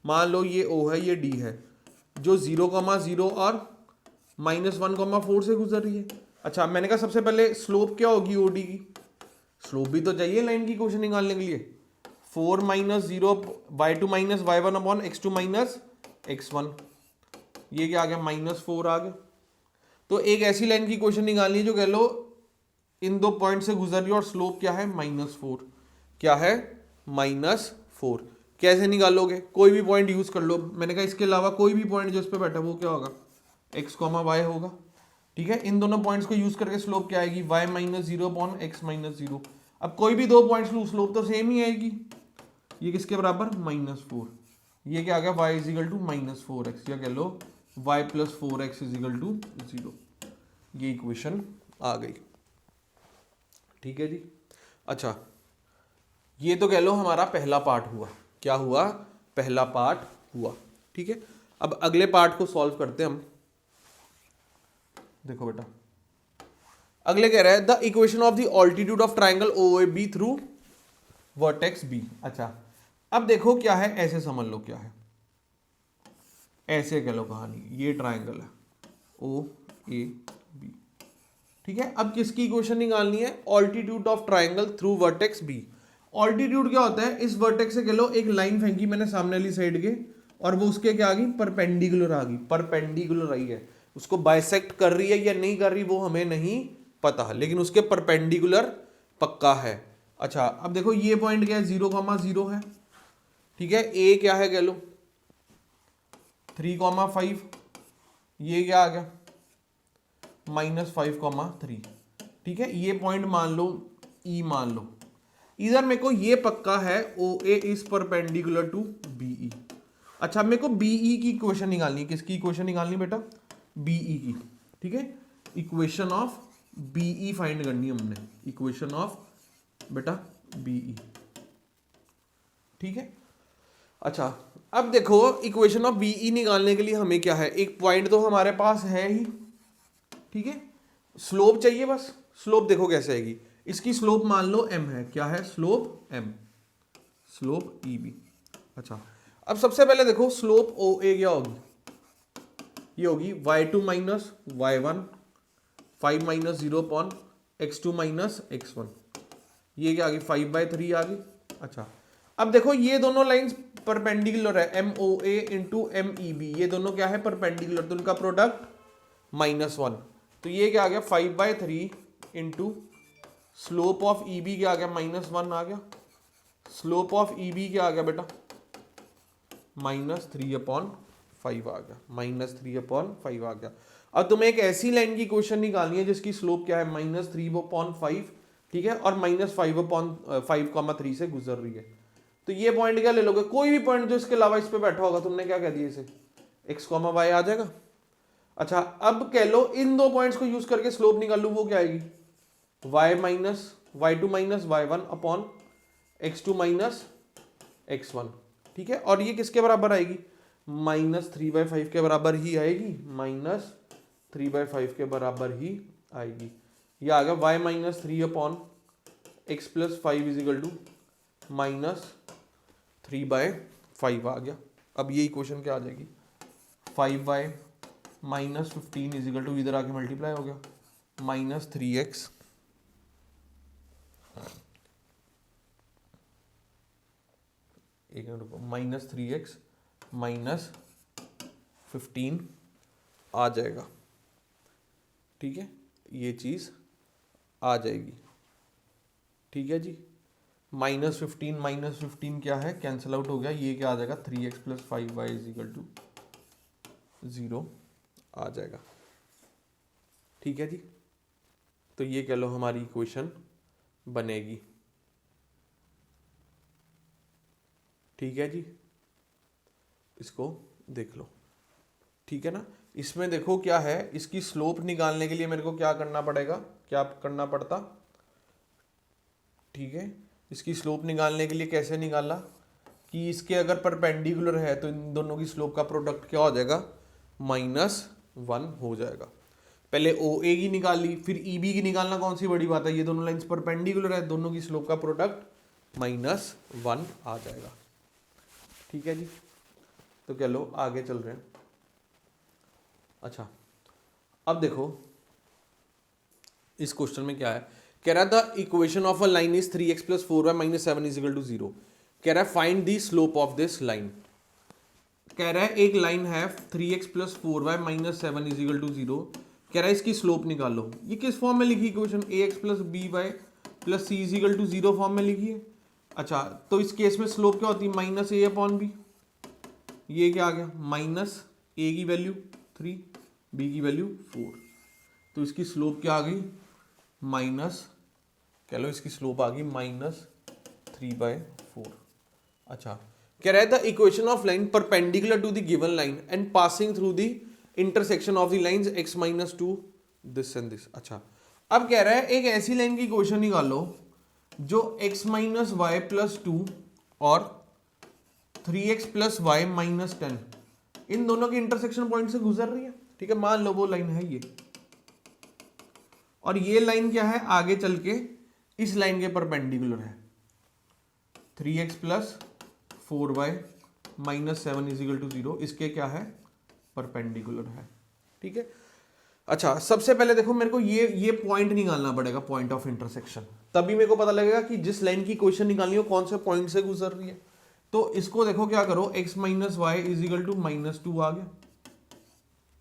मान लो ये ओ है ये डी है, जो 0 कॉमा 0 और माइनस 1 कॉमा 4 से गुजर रही है। अच्छा, मैंने कहा सबसे पहले स्लोप क्या होगी ओडी की, स्लोप भी तो चाहिए लाइन की इक्वेशन निकालने के लिए। 4 minus 0 y2 minus y1 upon x2 minus x1, ये क्या आ गया माइनस 4 आ गया। तो एक ऐसी लाइन की इक्वेशन निकालनी है जो कह लो इन दो पॉइंट से गुजर रही है और स्लोप क्या है -4। क्या है -4। कैसे निकालोगे, कोई भी पॉइंट यूज कर लो, मैंने कहा इसके अलावा कोई भी पॉइंट जो इस पे बैठा वो क्या होगा x, y होगा। ठीक है, इन दोनों पॉइंट्स को यूज करके स्लोप क्या आएगी y minus 0 upon x minus 0। अब कोई भी दो पॉइंट्स लू स्लोप तो सेम ही आएगी, ये किसके बराबर -4। ये क्या आ गया y is equal to -4x, या कह लो y plus 4x is equal to 0। ये इक्वेशन आ गई। ठीक है जी। अच्छा, ये तो कह लो हमारा पहला पार्ट हुआ, क्या हुआ पहला पार्ट हुआ। ठीक है, अब अगले पार्ट को सॉल्व करते हैं हम। देखो बेटा, अगले कह रहा है the equation of the altitude of triangle OAB through vertex B। अच्छा, अब देखो क्या है, ऐसे समझ लो क्या है, ऐसे कह लो कहानी, ये ट्राइंगल है OAB। ठीक है, अब किसकी इक्वेशन निकालनी है, altitude of triangle through vertex B। Altitude क्या होता है, इस वर्टेक्स से कह लो एक लाइन फेंकी मैंने सामने वाली साइड के, और वो उसके क्या आ गई परपेंडिकुलर आ गई, परपेंडिकुलर आई है, उसको बाइसेक्ट कर रही है या नहीं कर रही वो हमें नहीं पता, लेकिन उसके परपेंडिकुलर पक्का है। अच्छा, अब देखो ये पॉइंट क्या है 0,0 है। ठीक है, ए क्या है कह लो 3,5, ये क्या आ गया -5,3। ठीक है, ये पॉइंट मान लो ई मान लो, इधर मेरे को ये पक्का है OA is perpendicular to BE। अच्छा, मेरे को BE की इक्वेशन निकालनी है, किसकी इक्वेशन निकालनी है बेटा, BE की। ठीक है, इक्वेशन ऑफ BE फाइंड करनी है हमने, इक्वेशन ऑफ बेटा BE। ठीक है, अच्छा अब देखो इक्वेशन ऑफ BE निकालने के लिए हमें क्या है, एक पॉइंट तो हमारे पास है ही। ठीक है, स्लोप चाहिए बस, स्लोप देखो कैसे आएगी, इसकी स्लोप मान लो m है, क्या है स्लोप m, स्लोप EB। अच्छा, अब सबसे पहले देखो स्लोप OA क्या होगी, ये होगी y2 minus y1 5 minus 0 upon x2 minus x1, ये क्या आ गई 5/3 आ गई। अच्छा, अब देखो ये दोनों लाइंस परपेंडिकुलर है, MOA इंटू MEB, ये दोनों क्या है परपेंडिकुलर, तो उनका प्रोडक्ट -1, तो ये क्या आ गया 5/3 इंटू स्लोप ऑफ EB क्या आ गया -1 आ गया, स्लोप ऑफ EB क्या आ गया बेटा -3/5 आ गया, -3/5 आ गया। अब तुम्हें एक ऐसी लाइन की इक्वेशन निकालनी है जिसकी स्लोप क्या है -3/5। ठीक है, और -5/5,3 से गुजर रही है। तो ये पॉइंट क्या ले लोगे, कोई भी पॉइंट जो इसके अलावा इस पे बैठा होगा, तुमने क्या कह दिया इसे x, y आ जाएगा। अच्छा, अब कह लो इन दो पॉइंट्स को यूज करके स्लोप निकालू, वो क्या आएगी y2 minus y1 upon x2 minus x1। ठीक है, और ये किसके बराबर आएगी -3/5 के बराबर ही आएगी, -3/5 के बराबर ही आएगी। ये आ गया y minus 3 upon x plus 5 is equal to -3/5 आ गया। अब ये इक्वेशन क्या आ जाएगी 5y minus 15 is equal to, इधर आके मल्टीप्लाई हो गया -3x एक मिनट रुको, -3x माइनस 15 आ जाएगा। ठीक है, ये चीज आ जाएगी। ठीक है जी, -15 क्या है, कैंसिल आउट हो गया, ये क्या आ जाएगा 3x + 5y = 0 आ जाएगा। ठीक है जी, तो ये कह लो हमारी इक्वेशन बनेगी। ठीक है जी, इसको देख लो। ठीक है ना, इसमें देखो क्या है, इसकी स्लोप निकालने के लिए मेरे को क्या करना पड़ेगा, क्या करना पड़ता। ठीक है, इसकी स्लोप निकालने के लिए कैसे निकाला कि इसके अगर परपेंडिकुलर है तो इन दोनों की स्लोप का प्रोडक्ट क्या हो जाएगा, -1 हो जाएगा। पहले OA की निकाली, फिर EB की निकालना कौन सी बड़ी बात है, ये दोनों लाइंस परपेंडिकुलर है, दोनों की स्लोप का प्रोडक्ट -1 आ जाएगा। ठीक है जी, तो कह लो आगे चल रहे हैं। अच्छा, अब देखो इस क्वेश्चन में क्या है, कह रहा था equation of a line is 3x + 4y - 7 = 0। कह रहा है find the slope of this line. कह रहा है एक लाइन है 3x + 4y - 7 = 0। कह रहा है इसकी स्लोप निकालो। ये किस फॉर्म में लिखी equation, ax + by + c = 0 form में लिखी है। अच्छा, तो इस केस में स्लोप क्या होती है, -a/b। ये क्या आ गया, -a की वैल्यू 3, b की वैल्यू 4, तो इसकी स्लोप क्या आ गई, कह लो इसकी स्लोप आ गई -3/4। अच्छा, कह रहा है the equation of line perpendicular to the given line and passing through the intersection of the lines x - 2 this and this. अच्छा, अब कह रहा है एक ऐसी लाइन की इक्वेशन निकालो जो x - y + 2 और 3x + y - 10 इन दोनों के इंटरसेक्शन पॉइंट से गुजर रही है। ठीक है, मान लो वो लाइन है ये, और ये लाइन क्या है, आगे चल के इस लाइन के परपेंडिकुलर है। 3x + 4y - 7 = 0 इसके क्या है, परपेंडिकुलर है। ठीक है, अच्छा सबसे पहले देखो मेरे को ये पॉइंट निकालना पड़ेगा, पॉइंट ऑफ इंटरसेक्शन, तभी मेरे को पता लगेगा कि जिस लाइन की इक्वेशन निकालनी है कौन से पॉइंट से गुजर रही है। तो इसको देखो क्या करो, x - y = -2 आ गया।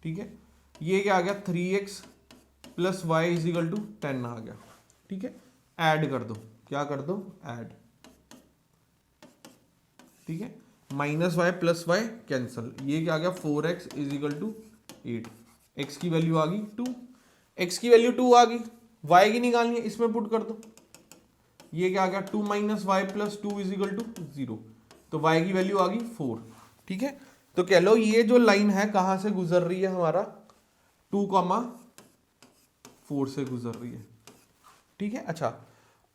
ठीक है, ये क्या आ गया, 3x + y = 10 आ गया। ठीक है, ऐड कर दो, क्या कर दो, ऐड। ठीक है, -y + y कैंसल, ये क्या आ गया, 4x = 8, x की वैल्यू आ गई 2, x की वैल्यू 2 आ गई, y की निकालनी है, इसमें पुट कर दो, ये क्या आ गया, 2 - y + 2 = 0, तो y की वैल्यू आ गई 4। ठीक है, तो कह लो ये जो लाइन है कहां से गुजर रही है, हमारा 2,4 से गुजर रही है। ठीक है, अच्छा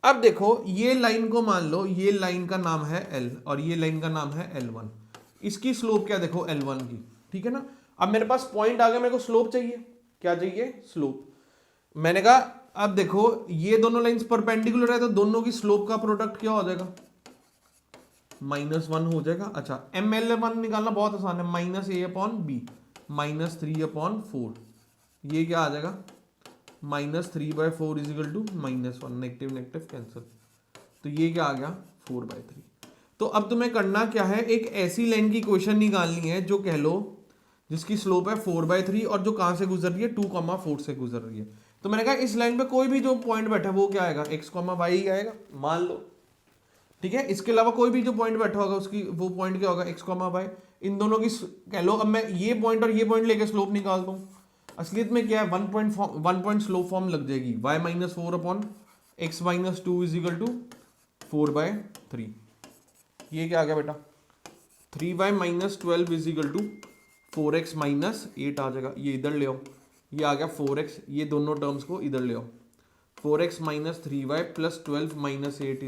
अब देखो ये लाइन को मान लो, ये लाइन का नाम है L और ये लाइन का नाम है L1। इसकी स्लोप क्या देखो, L1 की। ठीक है ना, अब मेरे पास पॉइंट आ गया, मेरे को स्लोप चाहिए, क्या चाहिए, स्लोप। मैंने कहा अब देखो ये दोनों लाइंस परपेंडिकुलर है तो दोनों की स्लोप का प्रोडक्ट क्या हो जाएगा, -1 हो जाएगा। अच्छा, ML1 निकालना बहुत आसान है, -a/b -3/4, ये क्या आ जाएगा, -3/4 = -1, नेगेटिव नेगेटिव कैंसिल, तो ये क्या आ गया, 4/3। तो अब तुम्हें करना क्या है, एक ऐसी लाइन की इक्वेशन निकालनी है जो कह लो जिसकी स्लोप है 4/3 और जो कहां से गुजर रही है, 2,4 से गुजर रही है। तो मैंने कहा इस लाइन पे कोई भी जो पॉइंट बैठा है वो क्या आएगा, x, y ही आएगा, मान लो। ठीक है, इसके अलावा कोई भी जो पॉइंट बैठा होगा उसकी वो पॉइंट क्या होगा, x, y। इन दोनों की कह लो, अब मैं ये पॉइंट और ये पॉइंट लेके स्लोप निकाल दूं, असलियत में क्या है, 1 पॉइंट स्लोप फॉर्म लग जाएगी, y - 4/x - 2 = 4/3। ये क्या आ गया बेटा, 3y - 12 = 4x - 8 आ जाएगा, ये इधर ले आओ, ये आ गया 4x, ये दोनों टर्म्स को इधर ले आओ, 4x - 3y + 12 - 8 =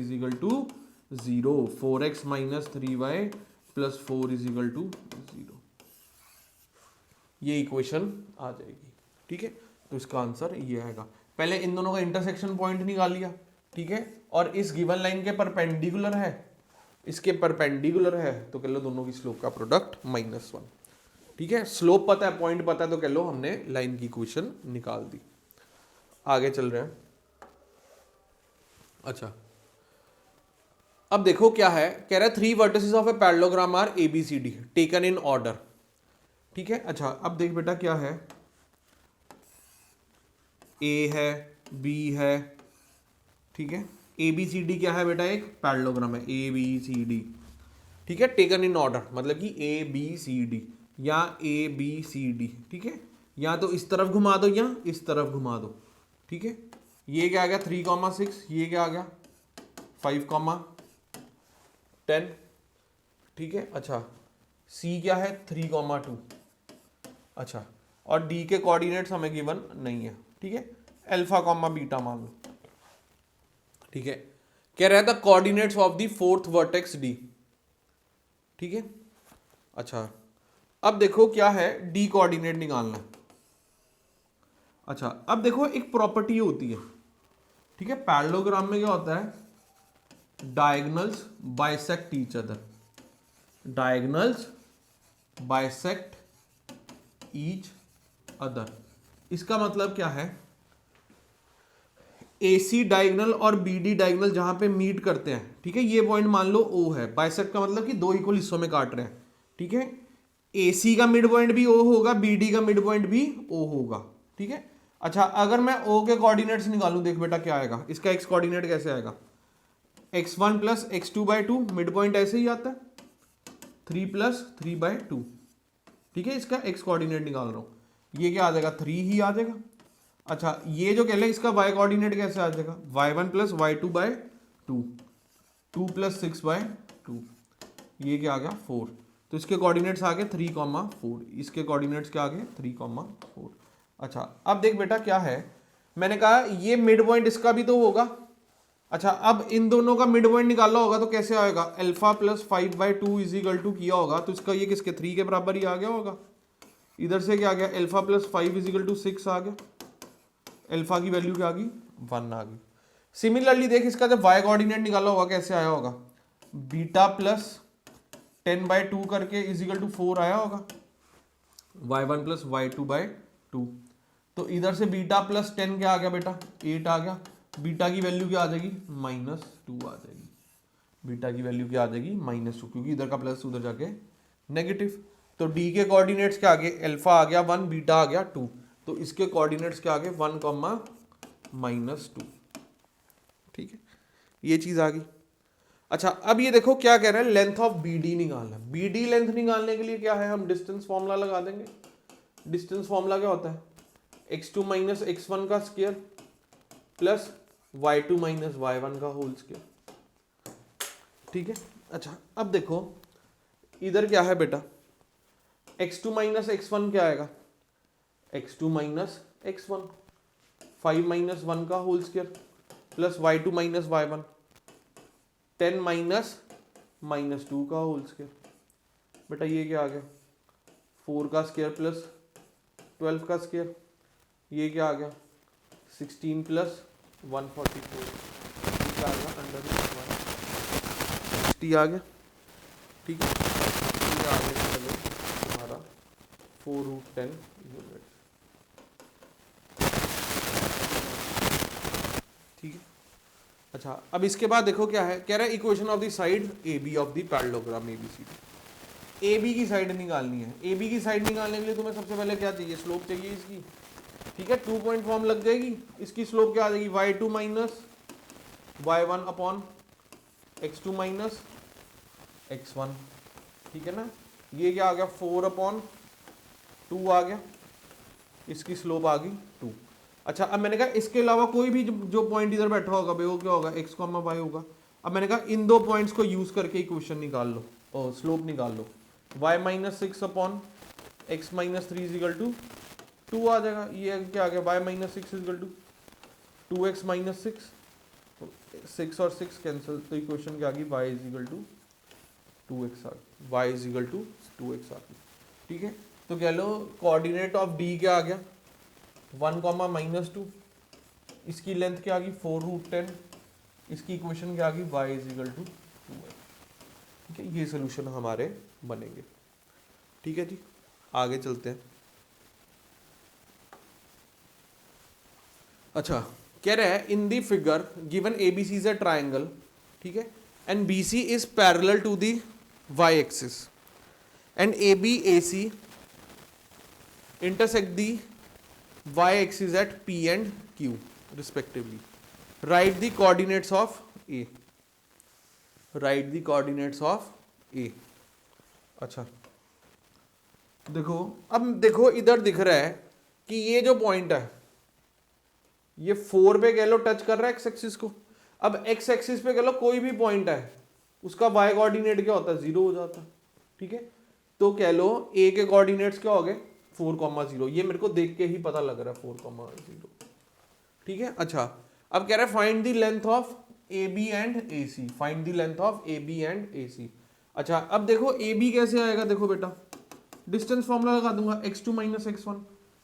0, 4x - 3y + 4 = 0, ये इक्वेशन आ जाएगी। ठीक है, तो इसका आंसर ये आएगा। पहले इन दोनों का इंटरसेक्शन पॉइंट निकाल लिया। ठीक है, और इस गिवन लाइन के परपेंडिकुलर है, इसके परपेंडिकुलर है, तो कह लो दोनों की स्लोप का प्रोडक्ट -1। ठीक है, स्लोप पता है, पॉइंट पता है, तो कह लो हमने लाइन की इक्वेशन निकाल दी। आगे चल रहे हैं। अच्छा, अब देखो क्या है, कह रहा है 3 vertices of a parallelogram are ABCD taken in order. ठीक है, अच्छा अब देख बेटा क्या है, A है, B है, ठीक है, ए बी सी डी क्या है बेटा, एक पैरेललोग्राम है, ए बी सी डी, ठीक है, टेकन इन ऑर्डर, मतलब कि ए बी सी डी या ए बी सी डी, ठीक है, या तो इस तरफ घुमा दो या इस तरफ घुमा दो, ठीक है। ये क्या आ गया 3,6, ये क्या आ गया 5,10, ठीक है। अच्छा सी क्या है 3,2, अच्छा, और डी के कोऑर्डिनेट्स हमें गिवन नहीं है, ठीक है, अल्फा कॉमा बीटा मान लो, ठीक है। कह रहा है the coordinates of the fourth vertex D, ठीक है। अच्छा अब देखो क्या है, डी कोऑर्डिनेट निकालना है। अच्छा अब देखो एक प्रॉपर्टी होती है, ठीक है, पैरेललोग्राम में क्या होता है, diagonals bisect each other, diagonals bisect each other, इसका मतलब क्या है, AC डायगोनल और BD डायगोनल जहां पे मीट करते हैं, ठीक है, ये पॉइंट मान लो O है, बाइसेक्ट का मतलब कि दो इक्वल हिस्सों में काट रहे हैं, ठीक है। AC का मिड पॉइंट भी O होगा, BD का मिड पॉइंट भी O होगा, ठीक है। अच्छा अगर मैं O के कोऑर्डिनेट्स निकालूं, देख बेटा क्या आएगा, इसका x कोऑर्डिनेट कैसे आएगा, x1 plus x2/2, mid point ऐसे ही आता है 3 प्लस 3/2, ठीक है, इसका x कोऑर्डिनेट निकाल रहा हूं, ये क्या आ जाएगा 3 ही आ जाएगा। अच्छा ये जो कह ले इसका y कोऑर्डिनेट कैसे आ जाएगा, y1 प्लस y2/2, 2 प्लस 6/2, ये क्या आ गया 4, तो इसके कोऑर्डिनेट्स आ गए 3,4, इसके कोऑर्डिनेट्स क्या आ गए 3,4। अच्छा अब देख बेटा क्या है, मैंने कहा ये मिड पॉइंट इसका भी तो होगा। अच्छा अब इन दोनों का मिड पॉइंट निकालना होगा तो कैसे आएगा, alpha plus 5/2 is equal to किया होगा तो इसका ये किसके 3 के बराबर ही आ गया होगा। इधर से क्या आ गया, alpha plus 5 is equal to 6 आ गया, अल्फा की वैल्यू क्या आ गई 1 आ गई। सिमिलरली देख इसका जब y कोऑर्डिनेट निकाला होगा कैसे आया होगा, बीटा प्लस 10/2 करके इज इक्वल टू 4 आया होगा, y1 प्लस y2/2, तो इधर से बीटा प्लस 10 क्या आ गया बेटा 8 आ गया, बीटा की वैल्यू क्या आ जाएगी -2 आ जाएगी, बीटा की वैल्यू क्या आ जाएगी -2, क्योंकि इधर का प्लस उधर जाके नेगेटिव। तो डी के कोऑर्डिनेट्स क्या आ गए, अल्फा आ गया 1, बीटा आ गया 2, तो इसके कोऑर्डिनेट्स क्या आ गए 1, -2, ठीक है, ये चीज आ गई। अच्छा अब ये देखो क्या कह रहे हैं, लेंथ ऑफ BD निकालना है। BD लेंथ निकालने के लिए क्या है, हम डिस्टेंस फॉर्मूला लगा देंगे। डिस्टेंस फॉर्मूला क्या होता है, x2 माइनस x1 का square plus y2 minus y1 का होल स्क्वायर, ठीक है। अच्छा अब देखो इधर क्या है बेटा, x2 माइनस x1 क्या आएगा, x2 माइनस x1, 5 माइनस 1 का whole square plus y2 minus y1, 10 minus -2 का होल स्क्वायर, बेटा ये क्या आ गया 4 का स्क्वायर प्लस 12 का स्क्वायर, ये क्या आ गया 16 प्लस 144, क्या आ गया √160 आ गया, ठीक है, ये आ गया चलो तुम्हारा 4√10 यूनिट, ठीक है। अच्छा अब इसके बाद देखो क्या है, कह रहा है equation of the side A B of the parallelogram ABCD, A B की साइड निकालनी है। ए बी की साइड निकालने के लिए तुम्हें सबसे पहले क्या चाहिए, स्लोप चाहिए इसकी, ठीक है, 2 पॉइंट फॉर्म लग जाएगी, इसकी स्लोप क्या आ जाएगी y2 minus y1 upon x2 minus x1, ठीक है ना, ये क्या आ गया 4/2 आ गया, इसकी स्लोप आ गई 2। अच्छा अब मैंने कहा इसके अलावा कोई भी जो पॉइंट इधर बैठा होगा भाई वो क्या होगा x, y होगा। अब मैंने कहा इन दो पॉइंट्स को यूज करके इक्वेशन निकाल लो और स्लोप निकाल लो, y minus 6 upon x minus 3 is equal to 2 आ जाएगा, ये क्या आ गया y minus 6 is equal to 2x minus 6, 6 और 6 कैंसिल, तो इक्वेशन क्या आ गई y is equal to 2x आ गई, y is equal to 2x आ गई, ठीक है। तो कह लो कोऑर्डिनेट ऑफ D क्या आ गया 1, -2, इसकी लेंथ क्या आ गई 4√10, इसकी इक्वेशन क्या आ गई y is equal to 2x, ठीक है, ये सोल्यूशन हमारे बनेंगे, ठीक है जी। आगे चलते हैं। अच्छा कह रहा है in the figure given ABC is a triangle, ठीक है, and BC is parallel to the y axis and ABAC intersect the y axis at P and Q respectively, right the coordinates of a, right the coordinates of a. अच्छा देखो, अब देखो इधर दिख रहा है कि ये जो पॉइंट है ये 4 पे कह लो टच कर रहा है एक्स एक्सिस को। अब एक्स एक्सिस पे कह लो कोई भी पॉइंट है, उसका वाई कोऑर्डिनेट क्या होता है, 0 हो जाता है। ठीक है, तो कह लो ए के कोऑर्डिनेट्स क्या हो गए, 4,0। ये मेरे को देख के ही पता लग रहा है 4,0। ठीक है, अच्छा अब कह रहा है find the length of a b and a c, find the length of a b and a c. अच्छा अब देखो ए बी कैसे आएगा, देखो बेटा डिस्टेंस फॉर्मूला लगा दूंगा, x2 minus x1,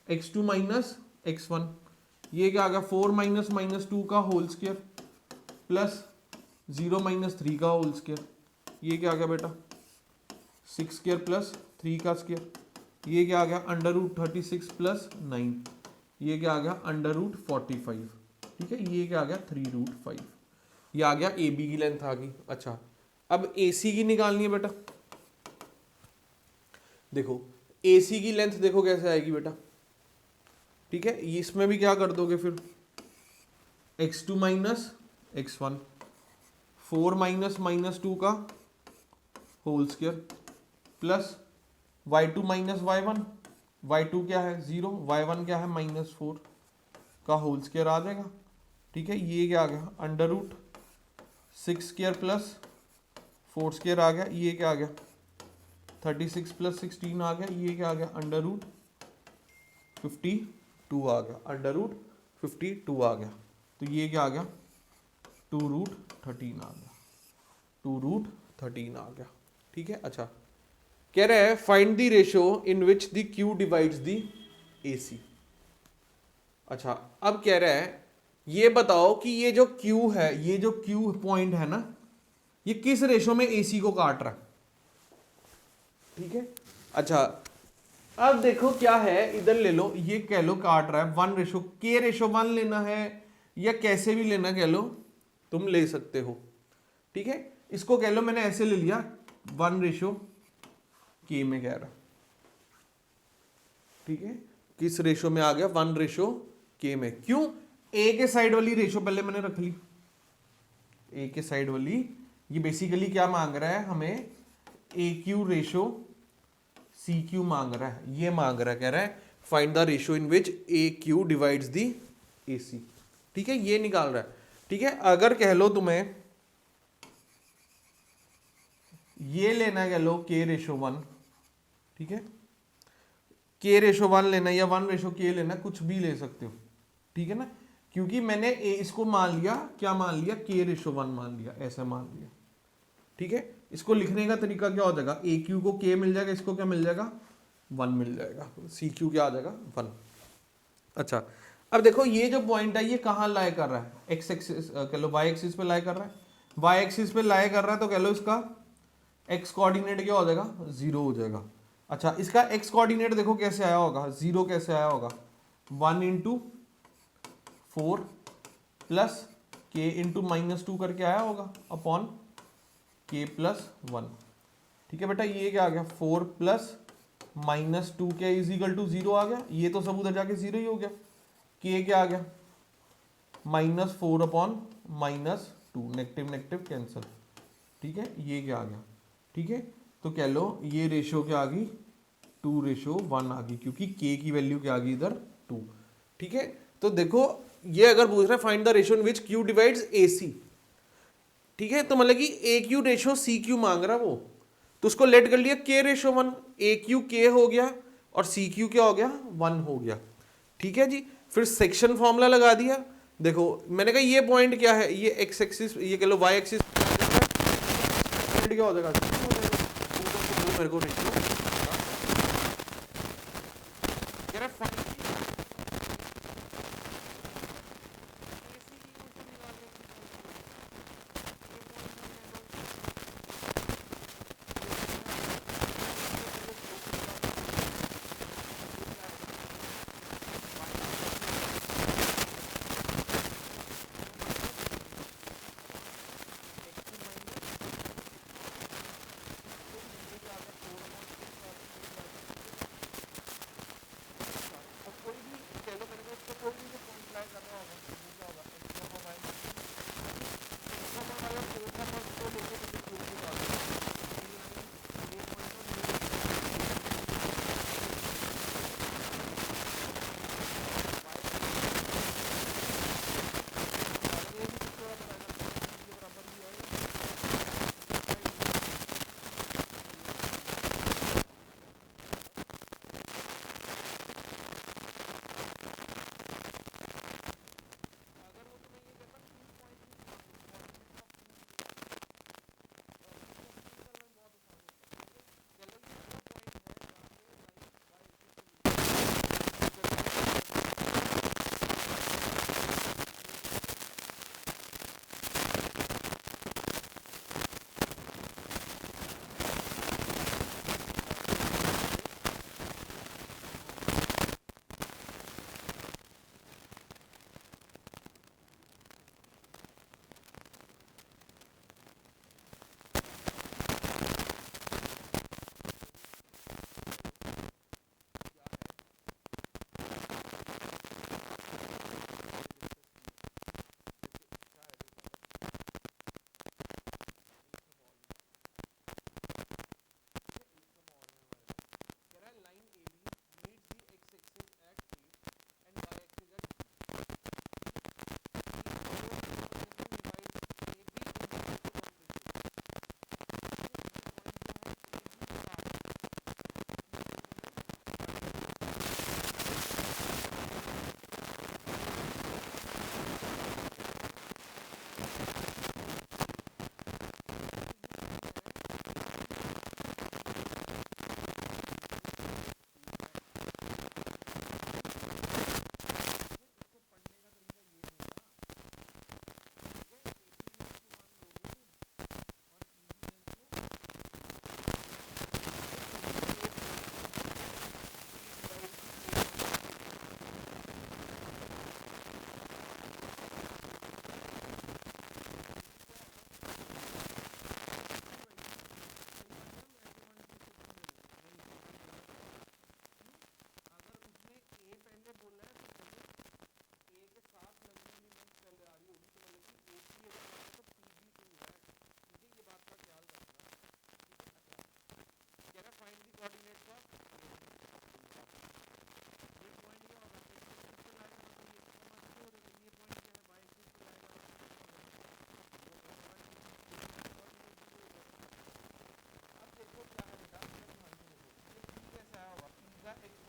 x2 minus x1, ये क्या आ गया 4 माइनस माइनस 2 का होल स्क्वायर प्लस 0 माइनस 3 का होल स्क्वायर, ये क्या आ गया बेटा 6 स्क्वायर प्लस 3 का स्क्वायर, ये क्या आ गया अंडर रूट 36 प्लस 9, ये क्या आ गया अंडर रूट 45। ठीक है, ये क्या आ गया 3 रूट 5, ये आ गया ए बी की लेंथ आ गई। अच्छा अब ए सी की निकालनी है बेटा, देखो ए सी की लेंथ देखो कैसे आएगी बेटा। ठीक है, इसमें भी क्या कर दोगे फिर x2 minus x1, 4 minus minus 2 का whole square plus y2 minus y1, y2 क्या है 0, y1 क्या है -4 का होल स्क्वायर आ जाएगा। ठीक है, ये क्या आ गया under root 6 square plus 4 square आ गया, ये क्या आ गया 36 प्लस 16 आ गया, ये क्या आ गया अंडर रूट 52 आ गया, अंडर रूट 52 आ गया, तो ये क्या आ गया 2 रूट 13 आ गया, 2 रूट 13 आ गया। ठीक है, अच्छा कह रहे हैं find the ratio in which the Q divides the AC. अच्छा अब कह रहा है ये बताओ कि ये जो क्यू है, ये जो क्यू पॉइंट है ना, ये किस रेशो में एसी को काट रहा है। ठीक है, अच्छा अब देखो क्या है, इधर ले लो, ये कह लो काट रहा है 1:k:1 लेना है या कैसे भी लेना कह लो तुम ले सकते हो। ठीक है, इसको कह लो मैंने ऐसे ले लिया 1:k में कह रहा। ठीक है, किस रेशो में आ गया 1:k में, क्यों ए के साइड वाली रेशो पहले मैंने रख ली, ए के साइड वाली, ये बेसिकली क्या मांग रहा है हमें ए क्यू रेशो सी क्यू मांग रहा है, ये मांग रहा है, कह रहा है find the ratio in which a q divides the a c. ठीक है, ये निकाल रहा है। ठीक है, अगर कह लो तुम्हें ये लेना है, कह लो k:1, ठीक है k:1 लेना या 1:k लेना, कुछ भी ले सकते हो। ठीक है ना, क्योंकि मैंने इसको मान लिया, क्या मान लिया k:1 मान लिया, ऐसा मान लिया। ठीक है, इसको लिखने का तरीका क्या हो जाएगा, ए क्यू को k मिल जाएगा, इसको क्या मिल जाएगा 1 मिल जाएगा, सी क्यू क्या आ जाएगा 1। अच्छा अब देखो ये जो पॉइंट है ये कहाँ लाई कर रहा है, एक्स एक्सिस कह लो वाई एक्सिस पे लाई कर रहा है, वाई एक्सिस पे लाई कर रहा है, तो कह लो इसका एक्स कोऑर्डिनेट क्या हो जाएगा 0 हो जाएगा। अच्छा इसका एक्स कोऑर्डिनेट देखो कैसे आया होगा, 0 कैसे आया होगा 1 × 4 प्लस k × -2 करके आया होगा अपॉन k + 1। ठीक है बेटा, ये क्या आ गया 4 + -2k = 0 आ गया, ये तो सब उधर जाके 0 ही हो गया, k क्या आ गया -4/-2, नेगेटिव नेगेटिव कैंसिल। ठीक है, ये क्या आ गया। ठीक है, तो कह लो ये रेशियो क्या आ गई 2:1 आ गई, क्योंकि k की वैल्यू क्या आ गई इधर 2। ठीक है, तो देखो ये अगर पूछ रहा है find the ratio in which q divides AC, ठीक है, तो मतलब कि ए क्यू रेशियो सी क्यू मांग रहा वो, तो उसको लेट कर लिया k:1, ए क्यू k हो गया और सी क्यू क्या हो गया 1 हो गया। ठीक है जी, फिर सेक्शन फॉर्मूला लगा दिया। देखो मैंने कहा ये पॉइंट क्या है, ये एक्स एक्सिस, ये कह लो वाई एक्सिस क्या हो जाएगा, मेरे को रेशियो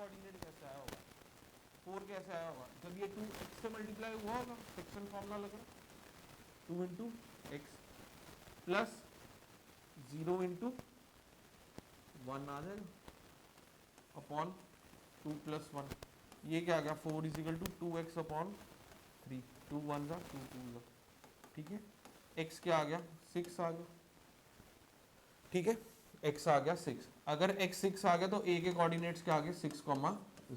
कोऑर्डिनेट कैसे आया होगा, 4 कैसे आया होगा, जब ये 2x से मल्टीप्लाई हुआ होगा, सेक्शन फॉर्मूला लगा 2 इंटू एक्स प्लस 0 इंटू 1 आ जाएगा अपॉन 2 प्लस 1, ये क्या आ गया 4 इजिकल टू 2x अपॉन 3, 2 1 जा 2 2 जा, ठीक है। x क्या आ गया 6 आ गया, ठीक है, x आ गया 6। अगर x 6 आ गया तो a के कोऑर्डिनेट्स क्या आ गए 6,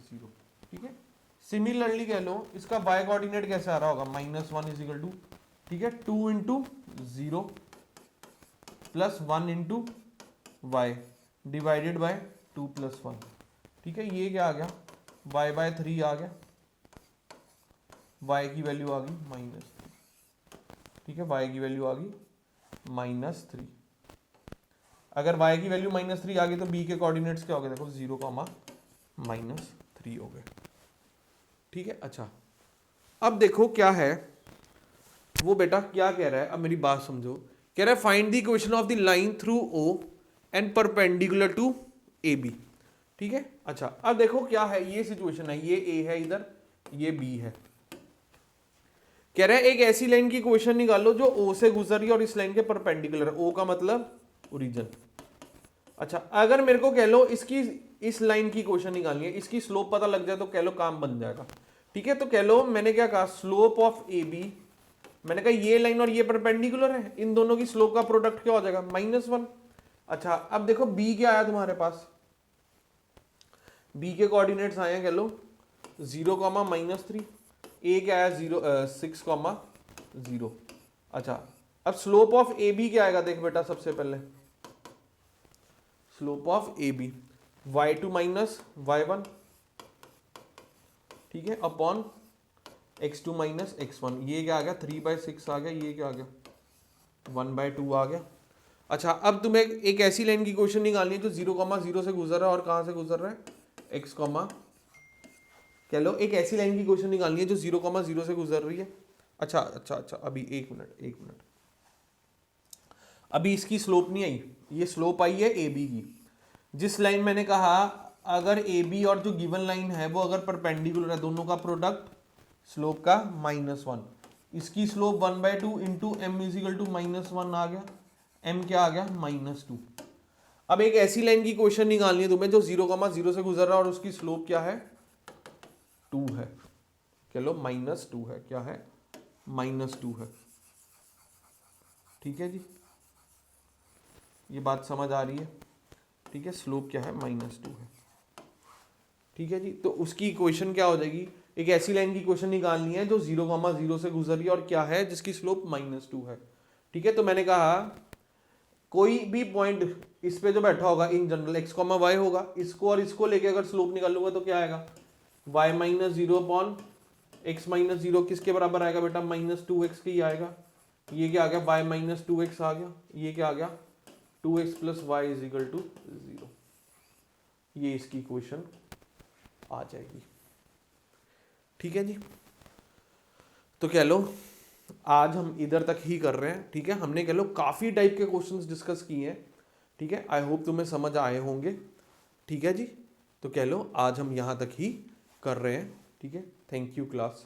0, ठीक है। सिमिलरली कह लो इसका y कोऑर्डिनेट कैसे आ रहा होगा -1 इजिकल टू, ठीक है, 2 into 0 plus 1 into y divided by 2 plus 1, ठीक है। ये क्या आ गया y/3 आ गया, y की वैल्यू आ गई -3, ठीक है, y की वैल्यू आ गई -3। अगर y की वैल्यू -3 आ गई तो b के कोऑर्डिनेट्स क्या हो गए, देखो 0, -3 हो गए, ठीक है। अच्छा अब देखो क्या है वो, बेटा क्या कह रहा है, अब मेरी बात समझो, कह रहा है find the equation of the line through O and perpendicular to AB, ठीक है। अच्छा अब देखो क्या है, ये सिचुएशन है, ये A है इधर, ये B है, कह रहा है एक ऐसी लाइन की इक्वेशन निकालो जो O से गुजर रही है और इस लाइन के परपेंडिकुलर है, O का मतलब ओरिजिन। अच्छा अगर मेरे को कह लो इसकी इस लाइन की इक्वेशन निकालनी है, इसकी स्लोप पता लग जाए तो कह लो काम बन जाएगा, ठीक है। तो कह लो मैंने क्या कहा, स्लोप ऑफ AB, मैंने कहा ये लाइन और ये परपेंडिकुलर है, इन दोनों की स्लोप का प्रोडक्ट क्या हो जाएगा -1। अच्छा अब देखो B क्या आया तुम्हारे पास, B के कोऑर्डिनेट्स आए हैं कह लो 0, -3, A क्या आया 6, 0। अच्छा अब स्लोप ऑफ AB क्या आएगा, देख बेटा सबसे पहले slope of AB y2 minus y1, ठीक है, अपॉन x2 माइनस x1, ये क्या आ गया 3/6 आ गया, ये क्या आ गया 1/2 आ गया। अच्छा अब तुम्हें एक ऐसी लाइन की इक्वेशन निकालनी है जो 0, 0 से गुजर रहा है, और कहां से गुजर रहा है x, कह लो एक ऐसी लाइन की इक्वेशन निकालनी है जो 0, 0 से गुजर रही है। अच्छा अच्छा अच्छा अभी एक मिनट, अभी इसकी स्लोप नहीं आई, ये स्लोप आई है AB की। जिस लाइन मैंने कहा अगर AB और जो गिवन लाइन है वो अगर परपेंडिकुलर है, दोनों का प्रोडक्ट स्लोप का -1, इसकी slope 1/2 into m is equal to -1 आ गया, m क्या आ गया -2। अब एक ऐसी लाइन की इक्वेशन निकालनी है तुम्हें जो 0, 0 से गुजर रहा है और उसकी स्लोप क्या है 2 है, चलो -2 है, क्या है -2 है, ठीक है जी, ये बात समझ आ रही है, ठीक है, स्लोप क्या है -2 है, ठीक है जी। तो उसकी इक्वेशन क्या हो जाएगी, एक ऐसी लाइन की इक्वेशन निकालनी है जो 0, 0 से गुजर रही है और क्या है जिसकी स्लोप -2 है, ठीक है। तो मैंने कहा कोई भी पॉइंट इस पे जो बैठा होगा इन जनरल x, y होगा, इसको और इसको लेके अगर स्लोप निकालूंगा तो क्या आएगा y -0 अपॉन x -0 किसके बराबर आएगा बेटा -2x के ही आएगा, ये क्या आ गया y -2x आ गया, ये क्या आ गया 2x plus Y is equal to 0, ये इसकी इक्वेशन आ जाएगी, ठीक है जी। तो कह लो आज हम इधर तक ही कर रहे हैं, ठीक है, हमने कह लो काफी टाइप के क्वेश्चंस डिस्कस किए हैं, ठीक है, आई होप तुम्हें समझ आए होंगे, ठीक है जी। तो कह लो आज हम यहां तक ही कर रहे हैं, ठीक है, थैंक यू क्लास।